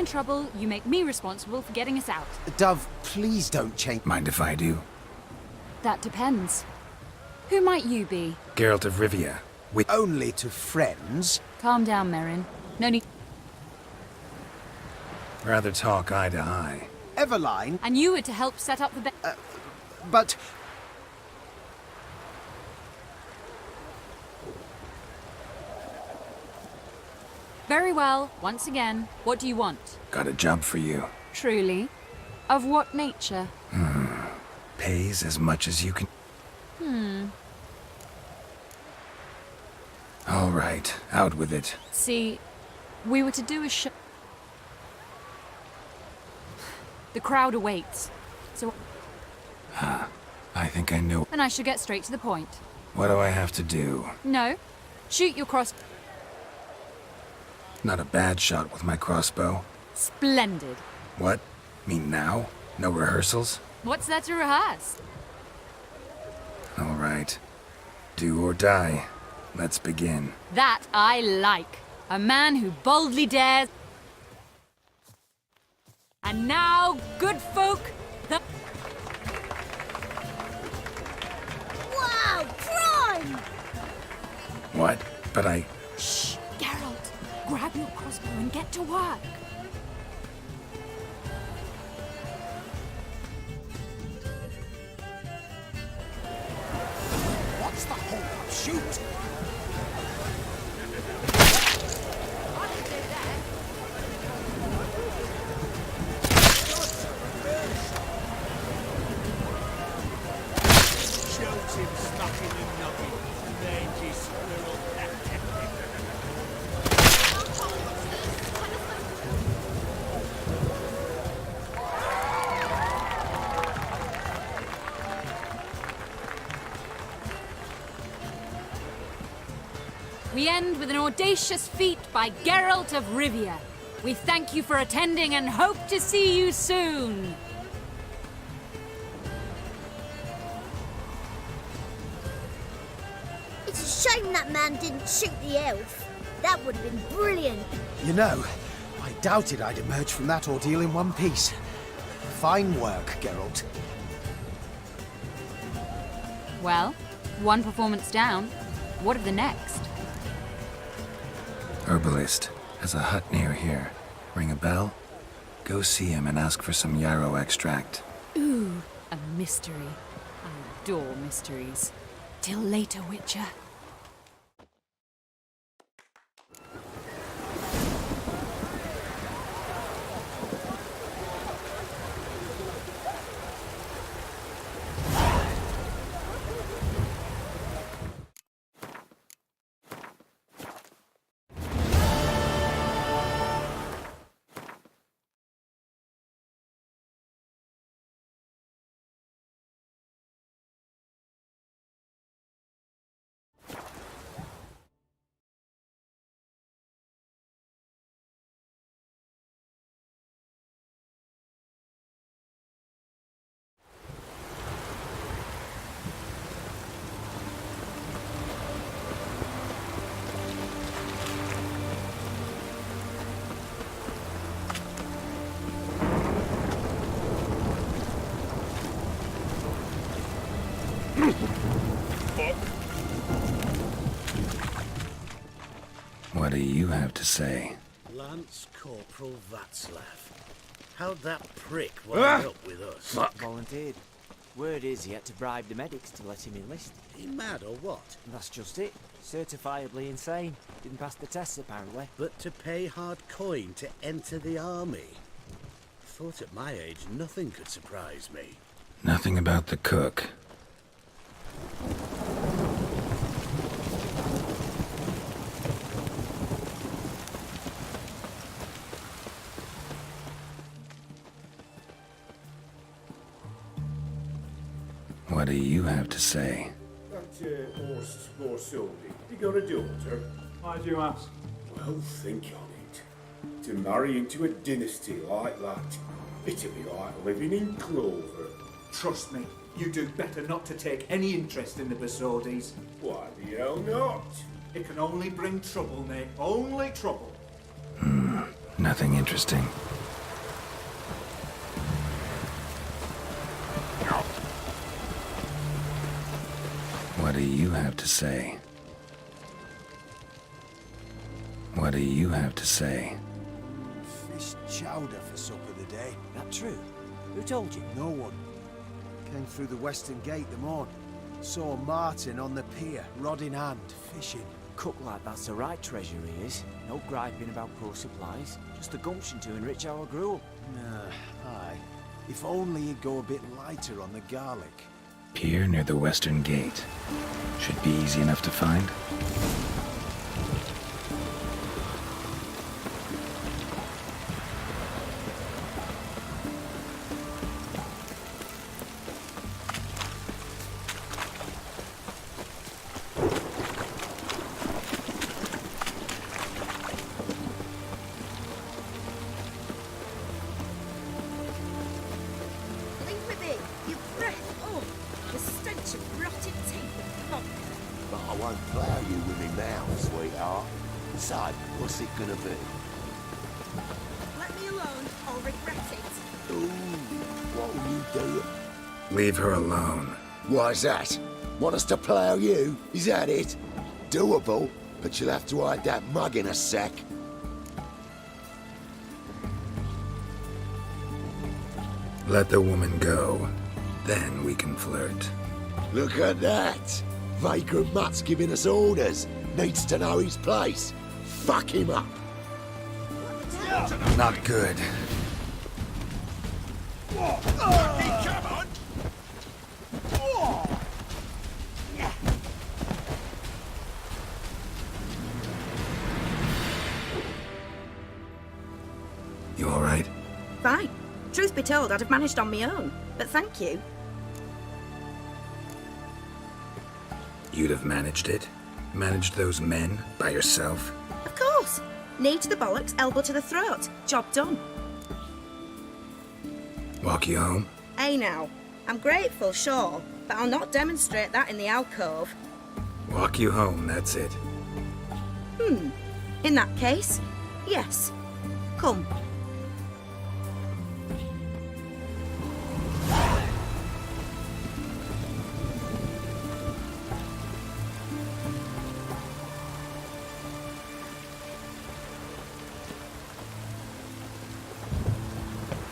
trouble, you make me responsible for getting us out. Dove, please don't change. Mind if I do? That depends. Who might you be? Geralt of Rivia. Only to friends. Calm down, Merrin. No need. Rather talk eye to eye. Everline. And you were to help set up the But... Very well. Once again, what do you want? Got a job for you. Truly? Of what nature? Pays as much as you can. All right, out with it. See, we were to do a show. The crowd awaits. So... I think I know. Then I should get straight to the point. What do I have to do? No. Shoot your cross... Not a bad shot with my crossbow. Splendid. What? Mean now? No rehearsals? What's there to rehearse? All right. Do or die. Let's begin. That I like. A man who boldly dares... And now, good folk, the... Wow, prime! What? But I... Shh, Geralt. Grab your crossbow and get to work. What's the hold-up? Shoot! We end with an audacious feat by Geralt of Rivia. We thank you for attending and hope to see you soon. It's a shame that man didn't shoot the elf. That would have been brilliant. You know, I doubted I'd emerge from that ordeal in one piece. Fine work, Geralt. Well, one performance down. What of the next? Herbalist has a hut near here. Ring a bell? Go see him and ask for some yarrow extract. Ooh, a mystery. I adore mysteries. Till later, Witcher. What do you have to say? Lance Corporal Václav. How'd that prick wind up with us? Volunteered. Word is he had to bribe the medics to let him enlist. He mad or what? And that's just it. Certifiably insane. Didn't pass the tests, apparently. But to pay hard coin to enter the army? Thought at my age nothing could surprise me. Nothing about the cook. What do you have to say? That horse more solely. You got a daughter? Why do you ask? Well, think on it. To marry into a dynasty like that, it'd be like living in clover. Trust me, you do better not to take any interest in the Episodies. Why the hell not? It can only bring trouble, mate. Only trouble. Nothing interesting. do you have to say? What do you have to say? Fish chowder for supper today. That true? Who told you? No one. Came through the western gate the morn. Saw Martin on the pier, rod in hand, fishing. Cook like that's the right treasure he is. No griping about poor supplies. Just the gumption to enrich our gruel. Nah, aye. If only he'd go a bit lighter on the garlic. Pier near the western gate. Should be easy enough to find. Leave me be. Your breath. Oh, the stench of rotted teeth and funk. But I won't plough you with me mouth, sweetheart. So, what's it gonna be? Let me alone, I'll regret it. Ooh, what will you do? Leave her alone. Why's that? Want us to plough you? Is that it? Doable, but you'll have to hide that mug in a sec. Let the woman go. Then we can flirt. Look at that! Vagrant Mutt's giving us orders. Needs to know his place. Fuck him up. Not good. You all right? Fine. Truth be told, I'd have managed on my own. But thank you. You'd have managed it? Managed those men by yourself? Of course. Knee to the bollocks, elbow to the throat. Job done. Walk you home? Hey now. I'm grateful, sure, but I'll not demonstrate that in the alcove. Walk you home, that's it. In that case, yes. Come.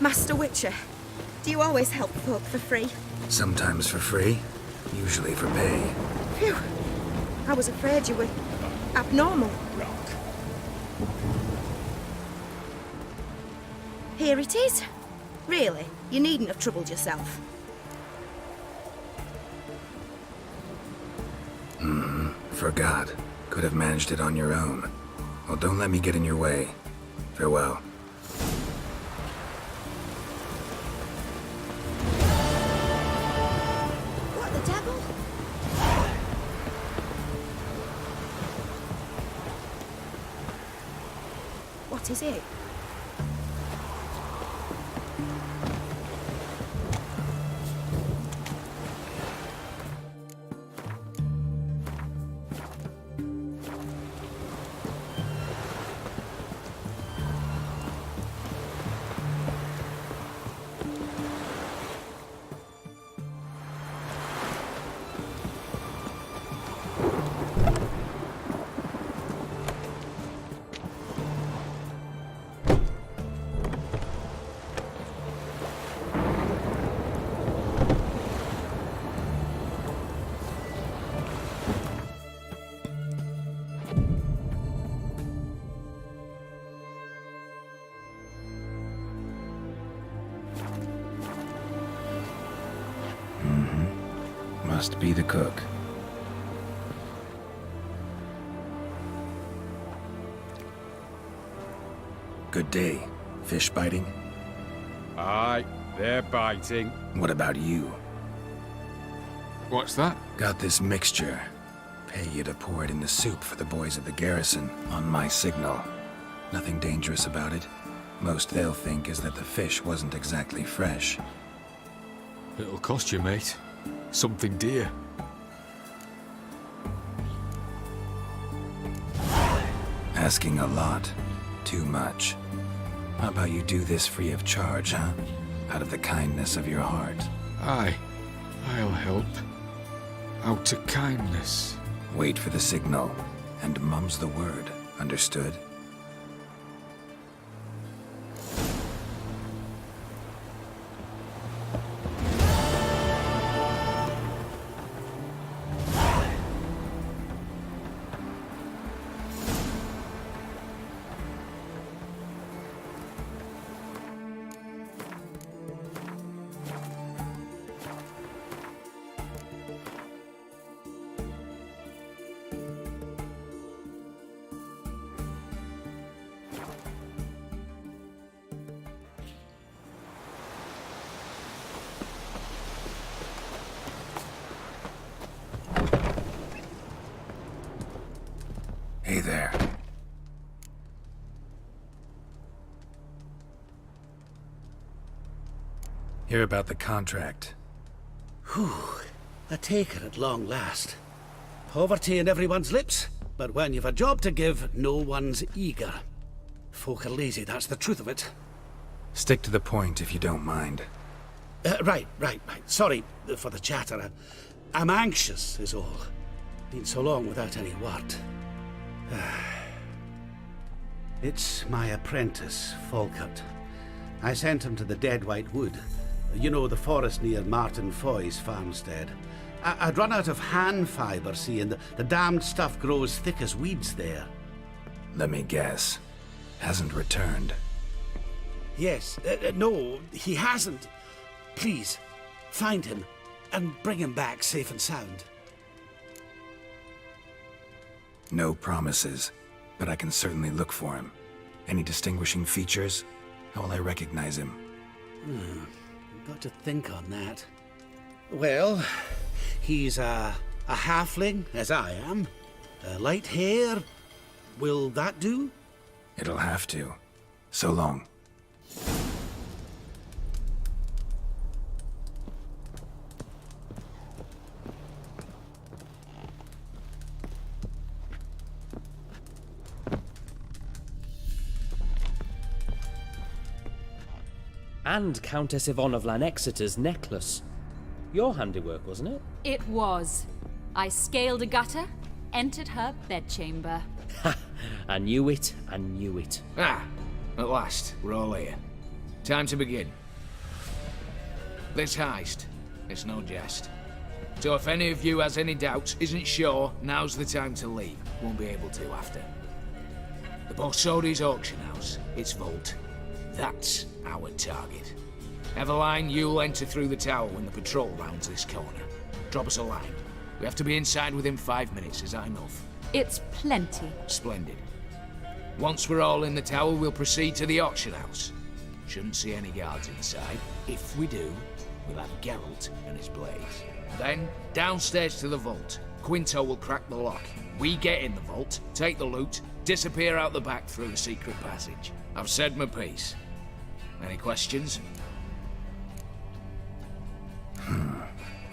Master Witcher, do you always help folk for free? Sometimes for free, usually for pay. Phew. I was afraid you were abnormal. Here it is. Really, you needn't have troubled yourself. Forgot. Could have managed it on your own. Well, don't let me get in your way. Farewell. What the devil? What is it? Must be the cook. Good day. Fish biting? Aye, they're biting. What about you? What's that? Got this mixture. Pay you to pour it in the soup for the boys of the garrison, on my signal. Nothing dangerous about it. Most they'll think is that the fish wasn't exactly fresh. It'll cost you, mate. Something dear. Asking a lot. Too much. How about you do this free of charge, huh? Out of the kindness of your heart. Aye, I'll help. Out of kindness. Wait for the signal, and mum's the word. Understood? Hey there. Hear about the contract. Whew, a taker at long last. Poverty in everyone's lips, but when you've a job to give, no one's eager. Folk are lazy, that's the truth of it. Stick to the point if you don't mind. Right. Sorry for the chatter. I'm anxious, is all. Been so long without any word. It's my apprentice, Falkert. I sent him to the Dead White Wood. You know, the forest near Martin Foy's farmstead. I'd run out of hand fibre, see, and the damned stuff grows thick as weeds there. Let me guess. Hasn't returned. Yes. No, he hasn't. Please, find him and bring him back safe and sound. No promises, but I can certainly look for him. Any distinguishing features? How will I recognize him? Got to think on that. Well, he's a halfling, as I am. Light hair. Will that do? It'll have to. So long. And Countess Yvonne of Lanexeter's necklace. Your handiwork, wasn't it? It was. I scaled a gutter, entered her bedchamber. Ha! I knew it. At last, we're all here. Time to begin. This heist, it's no jest. So if any of you has any doubts, isn't sure, now's the time to leave. Won't be able to after. The Borsodi's auction house, its vault. That's our target. Eveline, you'll enter through the tower when the patrol rounds this corner. Drop us a line. We have to be inside within 5 minutes, is that enough? It's plenty. Splendid. Once we're all in the tower, we'll proceed to the auction house. Shouldn't see any guards inside. If we do, we'll have Geralt and his blades. Then, downstairs to the vault. Quinto will crack the lock. We get in the vault, take the loot, disappear out the back through the secret passage. I've said my piece. Any questions?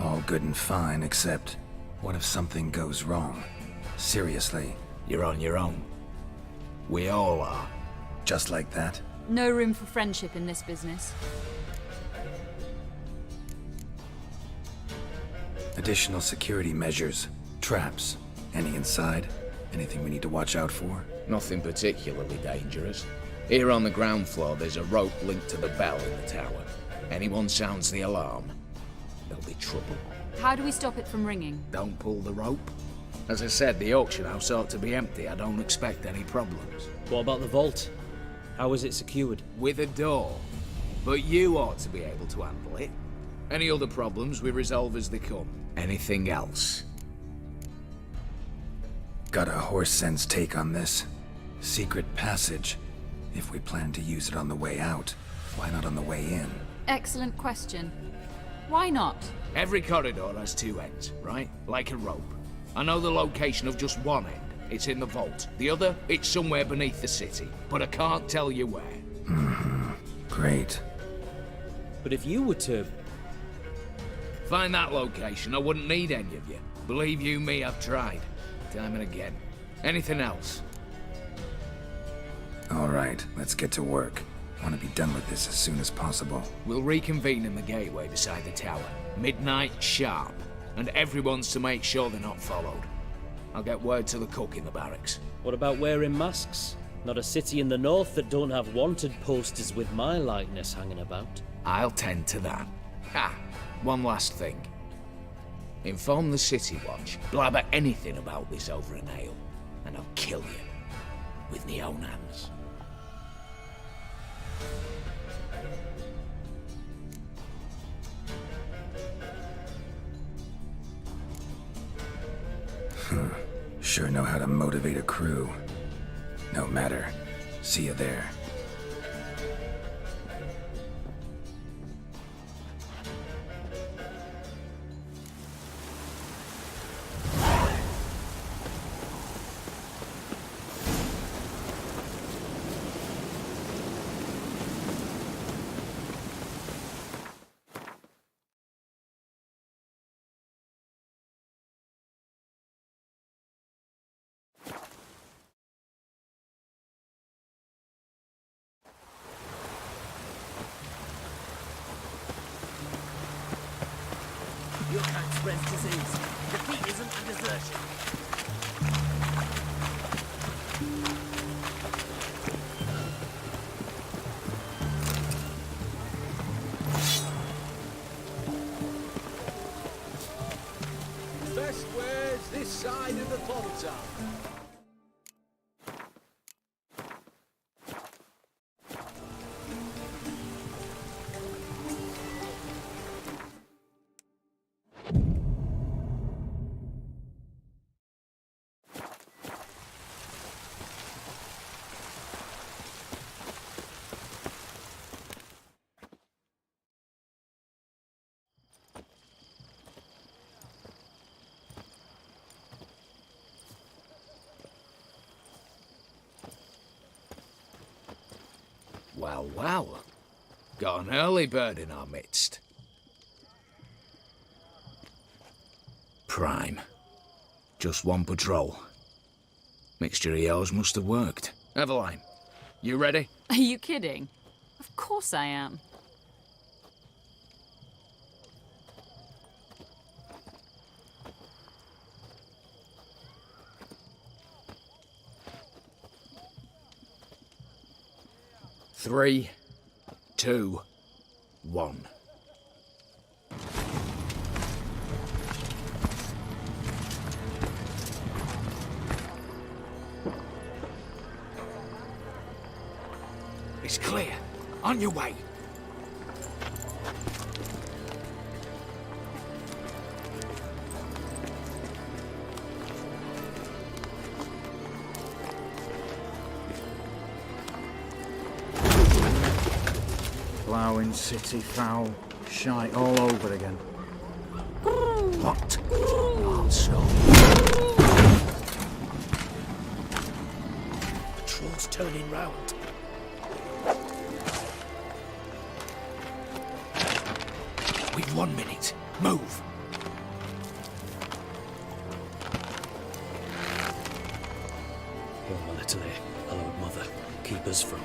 All good and fine, except what if something goes wrong? Seriously. You're on your own. We all are. Just like that? No room for friendship in this business. Additional security measures. Traps. Any inside? Anything we need to watch out for? Nothing particularly dangerous. Here on the ground floor, there's a rope linked to the bell in the tower. Anyone sounds the alarm, there'll be trouble. How do we stop it from ringing? Don't pull the rope. As I said, the auction house ought to be empty. I don't expect any problems. What about the vault? How is it secured? With a door. But you ought to be able to handle it. Any other problems we resolve as they come. Anything else? Got a horse sense take on this. Secret passage. If we plan to use it on the way out, why not on the way in? Excellent question. Why not? Every corridor has two ends, right? Like a rope. I know the location of just one end. It's in the vault. The other, it's somewhere beneath the city. But I can't tell you where. Great. But if you were to... find that location, I wouldn't need any of you. Believe you me, I've tried. Time and again. Anything else? All right, let's get to work. Want to be done with this as soon as possible. We'll reconvene in the gateway beside the tower. Midnight sharp. and everyone's to make sure they're not followed. I'll get word to the cook in the barracks. What about wearing masks? Not a city in the north that don't have wanted posters with my likeness hanging about. I'll tend to that. One last thing. Inform the City Watch, blabber anything about this over an ale, and I'll kill you with my own hands. Sure know how to motivate a crew. No matter. See you there. Your kind spreads disease. Defeat isn't a desertion. Best ways this side of the Pontar. Well, well. Got an early bird in our midst. Prime. Just one patrol. Mixture of yours must have worked. Eveline, you ready? Are you kidding? Of course I am. Three, 2, 1. It's clear. On your way. Ploughing city foul. Shite all over again. What? Also. Patrol's turning round. We've 1 minute. Move. Oh, my little hallowed mother, keep us from.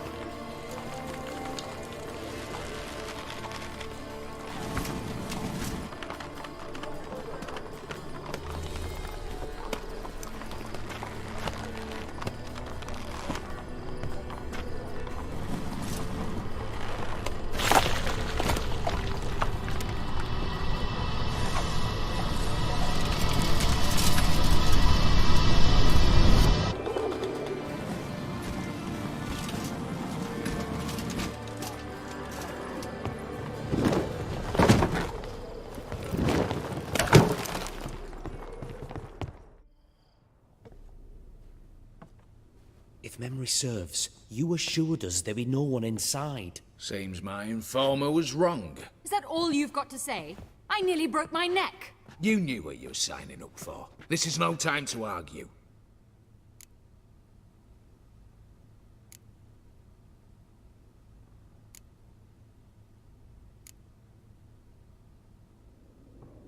If memory serves, you assured us there be no one inside. Seems my informer was wrong. Is that all you've got to say? I nearly broke my neck. You knew what you were signing up for. This is no time to argue.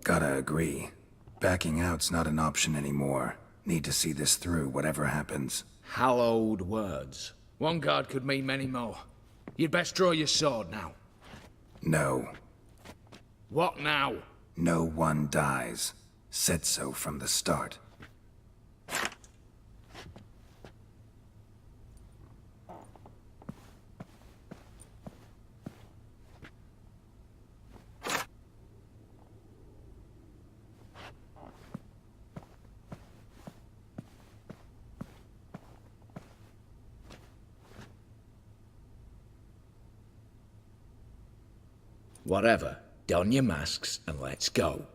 Gotta agree. Backing out's not an option anymore. Need to see this through, whatever happens. Hallowed words. One guard could mean many more. You'd best draw your sword now. No. What now? No one dies. Said so from the start. Whatever, don your masks and let's go.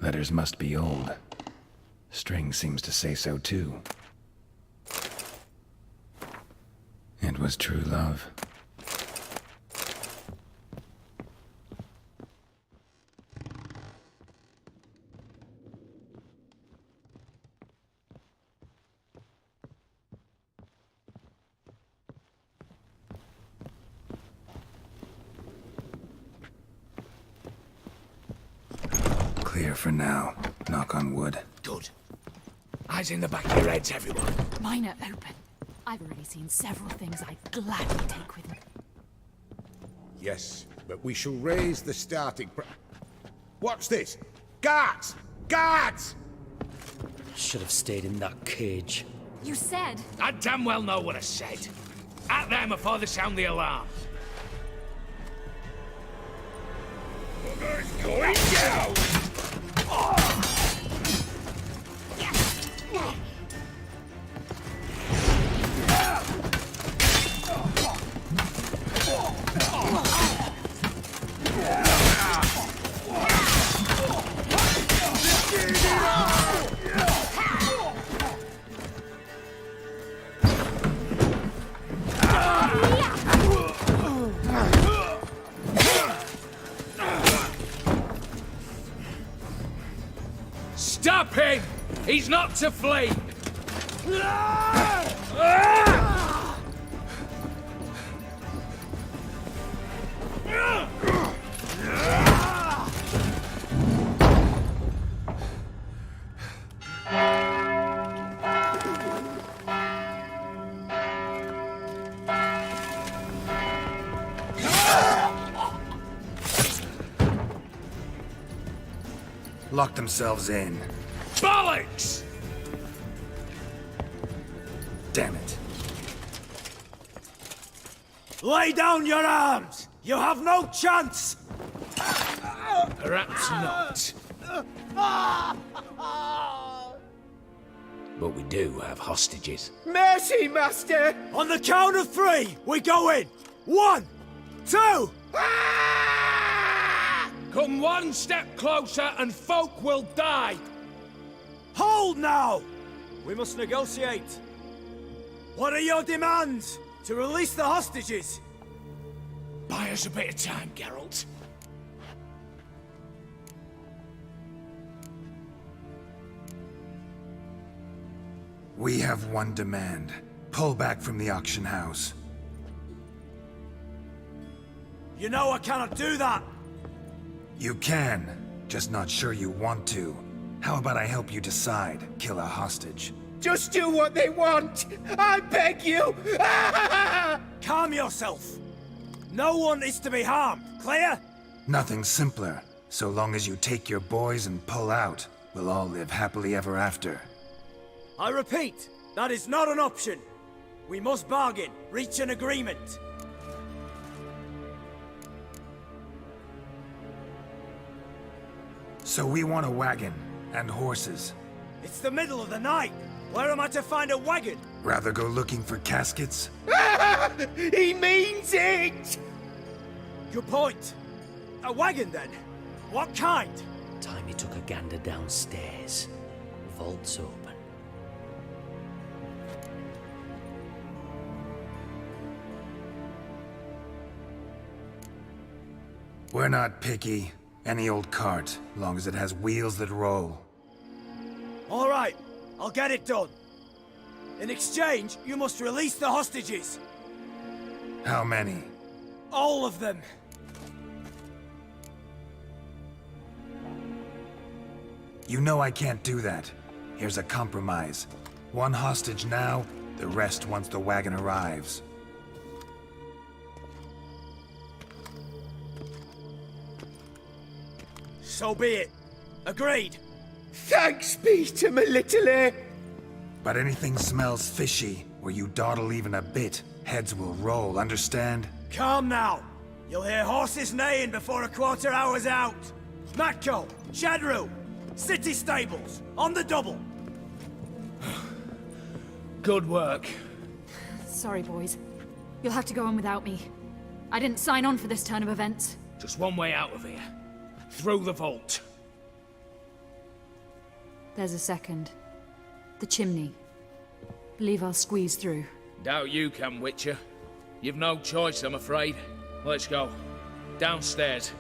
Letters must be old. String seems to say so too. It was true love. Clear for now. Knock on wood. Good. Eyes in the back of your heads, everyone. Mine are open. I've already seen several things I'd gladly take with me. Yes, but we shall raise the starting What's this? Guards! Guards! Should have stayed in that cage. You said... I damn well know what I said. At them before they sound the alarm. Bugger's going down! Stop him! He's not to flee! Lock themselves in. Bollocks! Damn it. Lay down your arms! You have no chance! Perhaps not. But we do have hostages. Mercy, Master! On the count of three, we go in! 1, 2... Come one step closer and folk will die! Hold now! We must negotiate. What are your demands? To release the hostages? Buy us a bit of time, Geralt. We have one demand. Pull back from the auction house. You know I cannot do that! You can, just not sure you want to. How about I help you decide? Kill a hostage. Just do what they want! I beg you! Calm yourself! No one is to be harmed, clear? Nothing simpler. So long as you take your boys and pull out, we'll all live happily ever after. I repeat, that is not an option. We must bargain, reach an agreement. So we want a wagon, and horses. It's the middle of the night. Where am I to find a wagon? Rather go looking for caskets? He means it! Good point. A wagon, then? What kind? Timey took a gander downstairs. Vault's open. We're not picky. Any old cart, long as it has wheels that roll. All right, I'll get it done. In exchange, you must release the hostages. How many? All of them. You know I can't do that. Here's a compromise. One hostage now, the rest once the wagon arrives. So be it. Agreed. Thanks be to my little But anything smells fishy, or you dawdle even a bit, heads will roll, understand? Calm now. You'll hear horses neighing before a quarter hour's out. Matko, Shadru, city stables, on the double. Good work. Sorry, boys. You'll have to go on without me. I didn't sign on for this turn of events. Just one way out of here. Through the vault. There's a second. The chimney. Believe I'll squeeze through. Doubt you can, Witcher. You've no choice, I'm afraid. Let's go. Downstairs.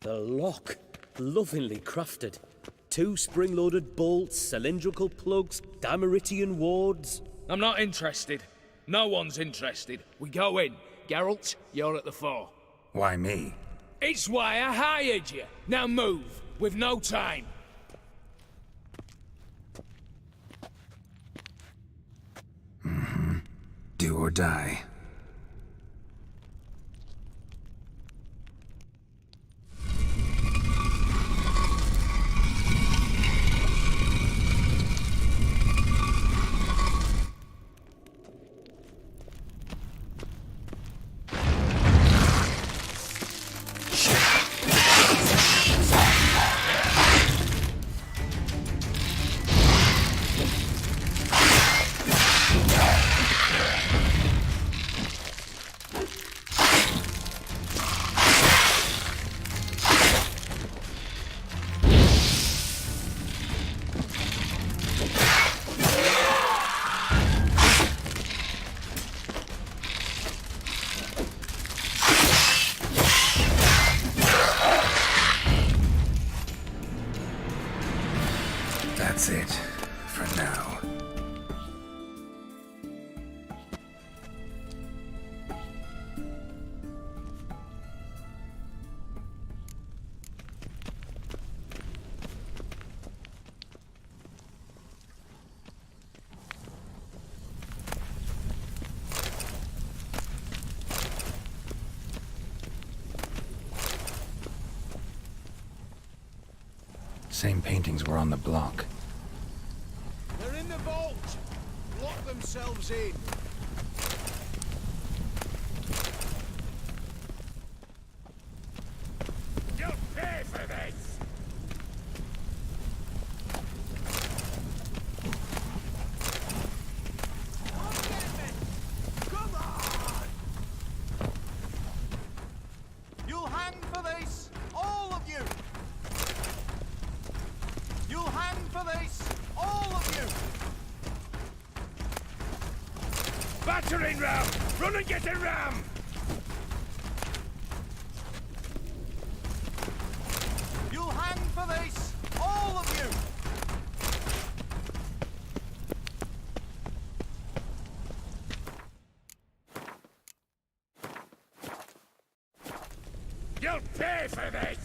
The lock. Lovingly crafted. 2 spring-loaded bolts, cylindrical plugs, Dameritian wards. I'm not interested. No one's interested. We go in. Geralt, you're at the fore. Why me? It's why I hired you. Now move. We've no time. Do or die. That's it, for now. Same paintings were on the block. They're in the vault! Lock themselves in! You'll pay for this! Come on! You'll hang for this, all of you! You'll hang for this, all of you! Battering ram! Run and get a ram! You'll hang for this, all of you! You'll pay for this!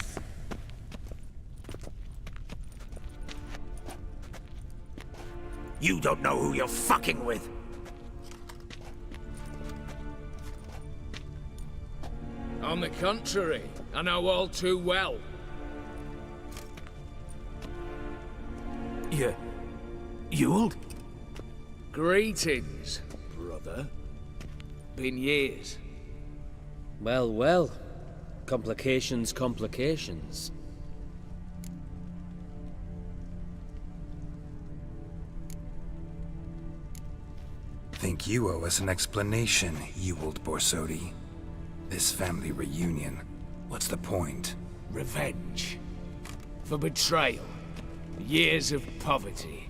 You don't know who you're fucking with! On the contrary, I know all too well. Ewald? Greetings, brother. Been years. Well, well. Complications, complications. Think you owe us an explanation, Ewald Borsodi. This family reunion, what's the point? Revenge. For betrayal. Years of poverty.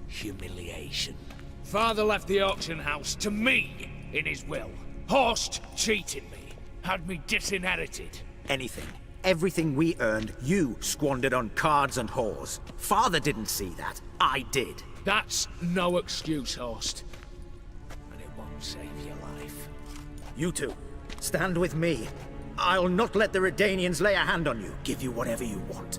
Humiliation. Father left the auction house to me in his will. Horst cheated me. Had me disinherited. Anything. Everything we earned, you squandered on cards and whores. Father didn't see that. I did. That's no excuse, Horst. And it won't save your life. You two, stand with me. I'll not let the Redanians lay a hand on you. Give you whatever you want.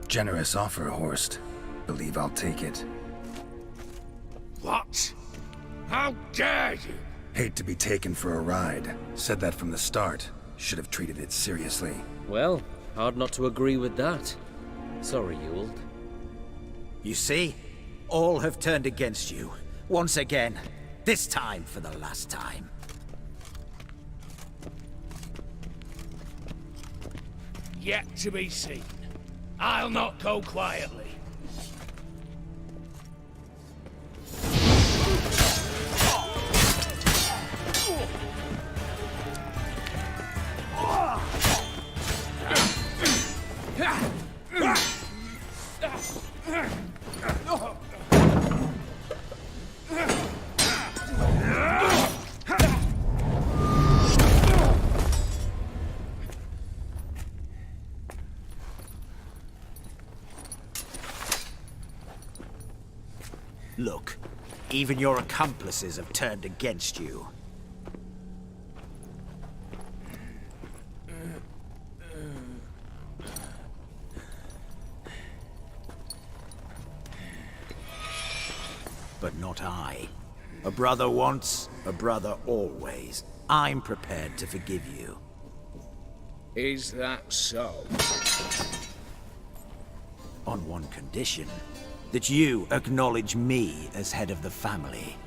Generous offer, Horst. Believe I'll take it. What? How dare you? Hate to be taken for a ride. Said that from the start. Should have treated it seriously. Well, hard not to agree with that. Sorry, Ewald. You see? All have turned against you. Once again. This time for the last time. Yet to be seen. I'll not go quietly. Look, even your accomplices have turned against you. But not I. A brother once, a brother always. I'm prepared to forgive you. Is that so? On one condition. That you acknowledge me as head of the family.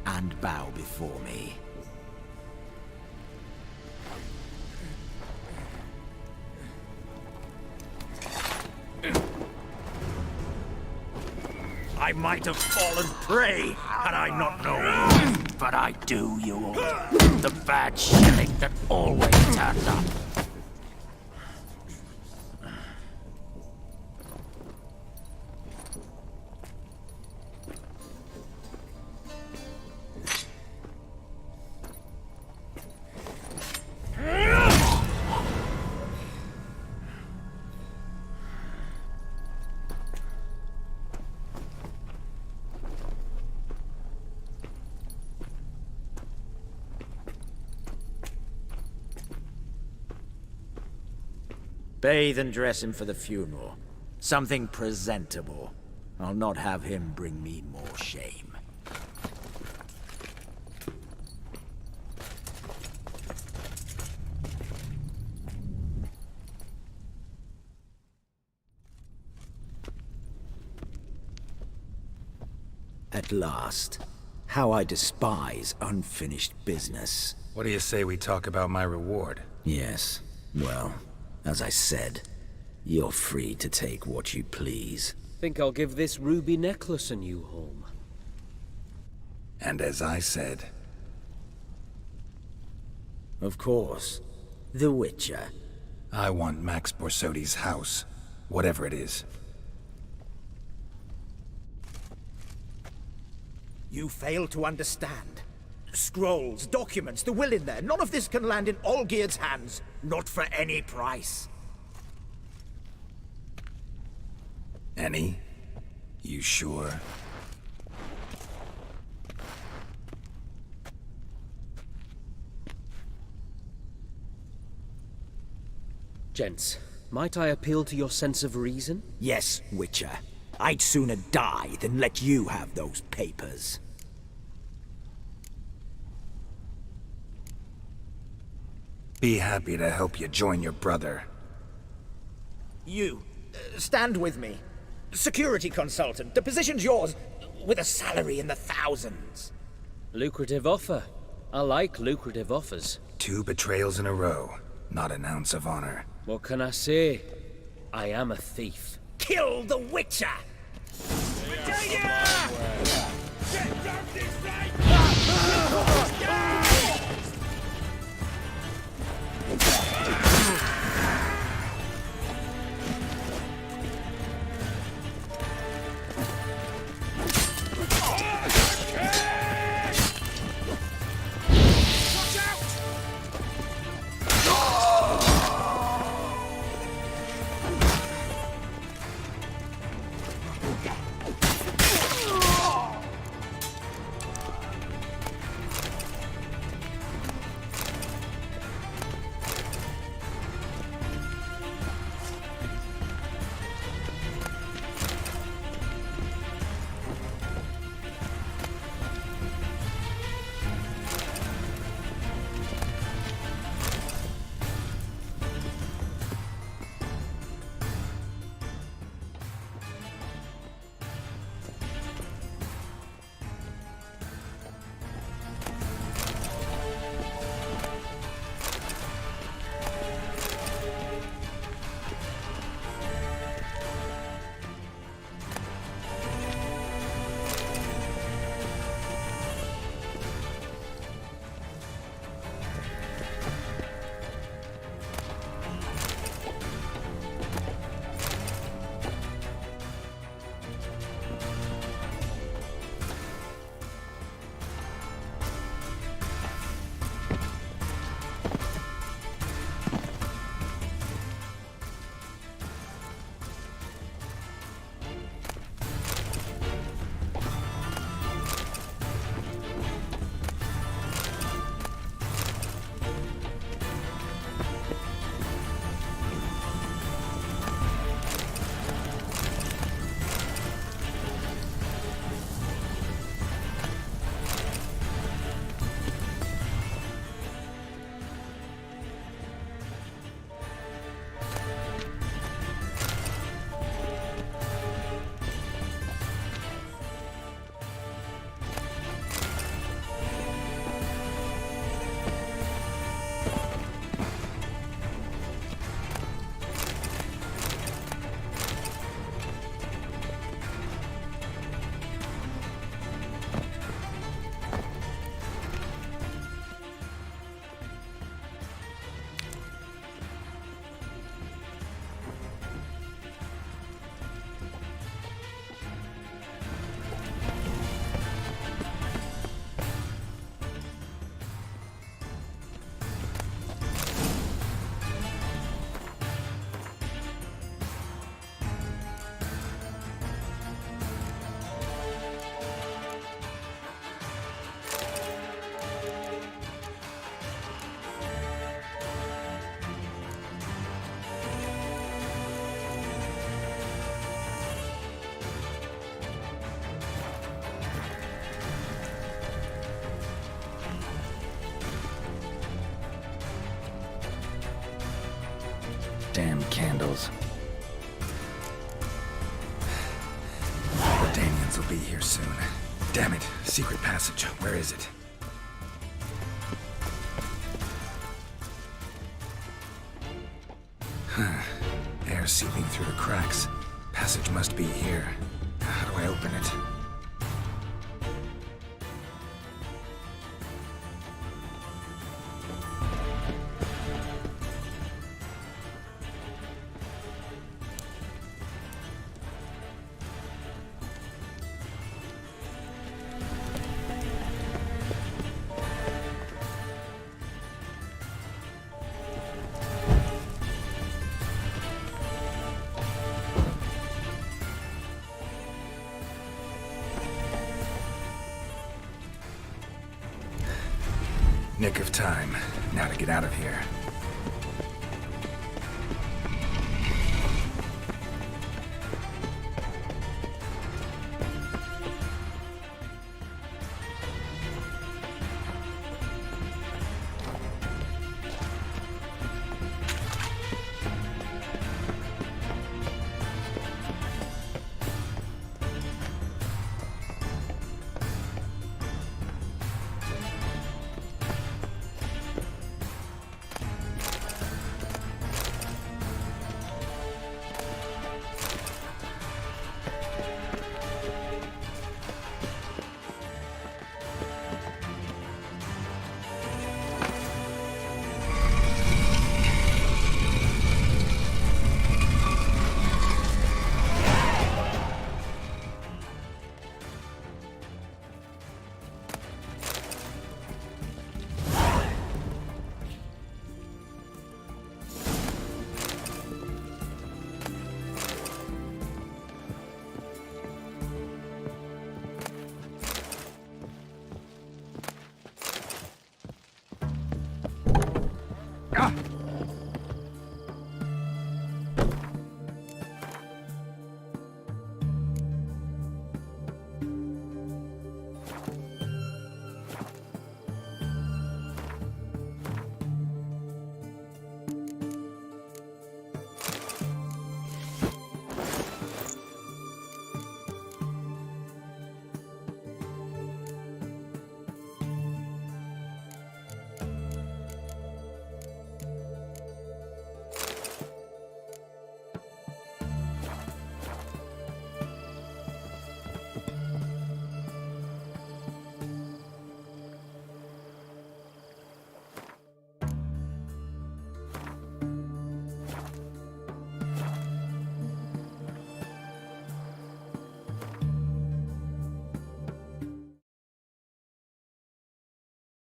And bow before me. I might have fallen prey had I not known. But I do, Ewald. The bad shilling that always turns up. Bathe and dress him for the funeral. Something presentable. I'll not have him bring me more shame. At last. How I despise unfinished business. What do you say we talk about my reward? Yes. Well, as I said, you're free to take what you please. Think I'll give this ruby necklace a new home. And as I said... Of course. The Witcher. I want Max Borsodi's house. Whatever it is. You fail to understand. Scrolls, documents, the will in there. None of this can land in Olgierd's hands. Not for any price. Any? You sure? Gents, might I appeal to your sense of reason? Yes, Witcher. I'd sooner die than let you have those papers. Be happy to help you join your brother. You, stand with me. Security consultant, the position's yours, with a salary in the thousands. Lucrative offer. I like lucrative offers. 2 betrayals in a row. Not an ounce of honor. What can I say? I am a thief. Kill the Witcher! Damn candles. The Danians will be here soon. Damn it. Secret passage. Where is it? Air seeping through the cracks. Passage must be here. How do I open it? nick of time. Now to get out of here.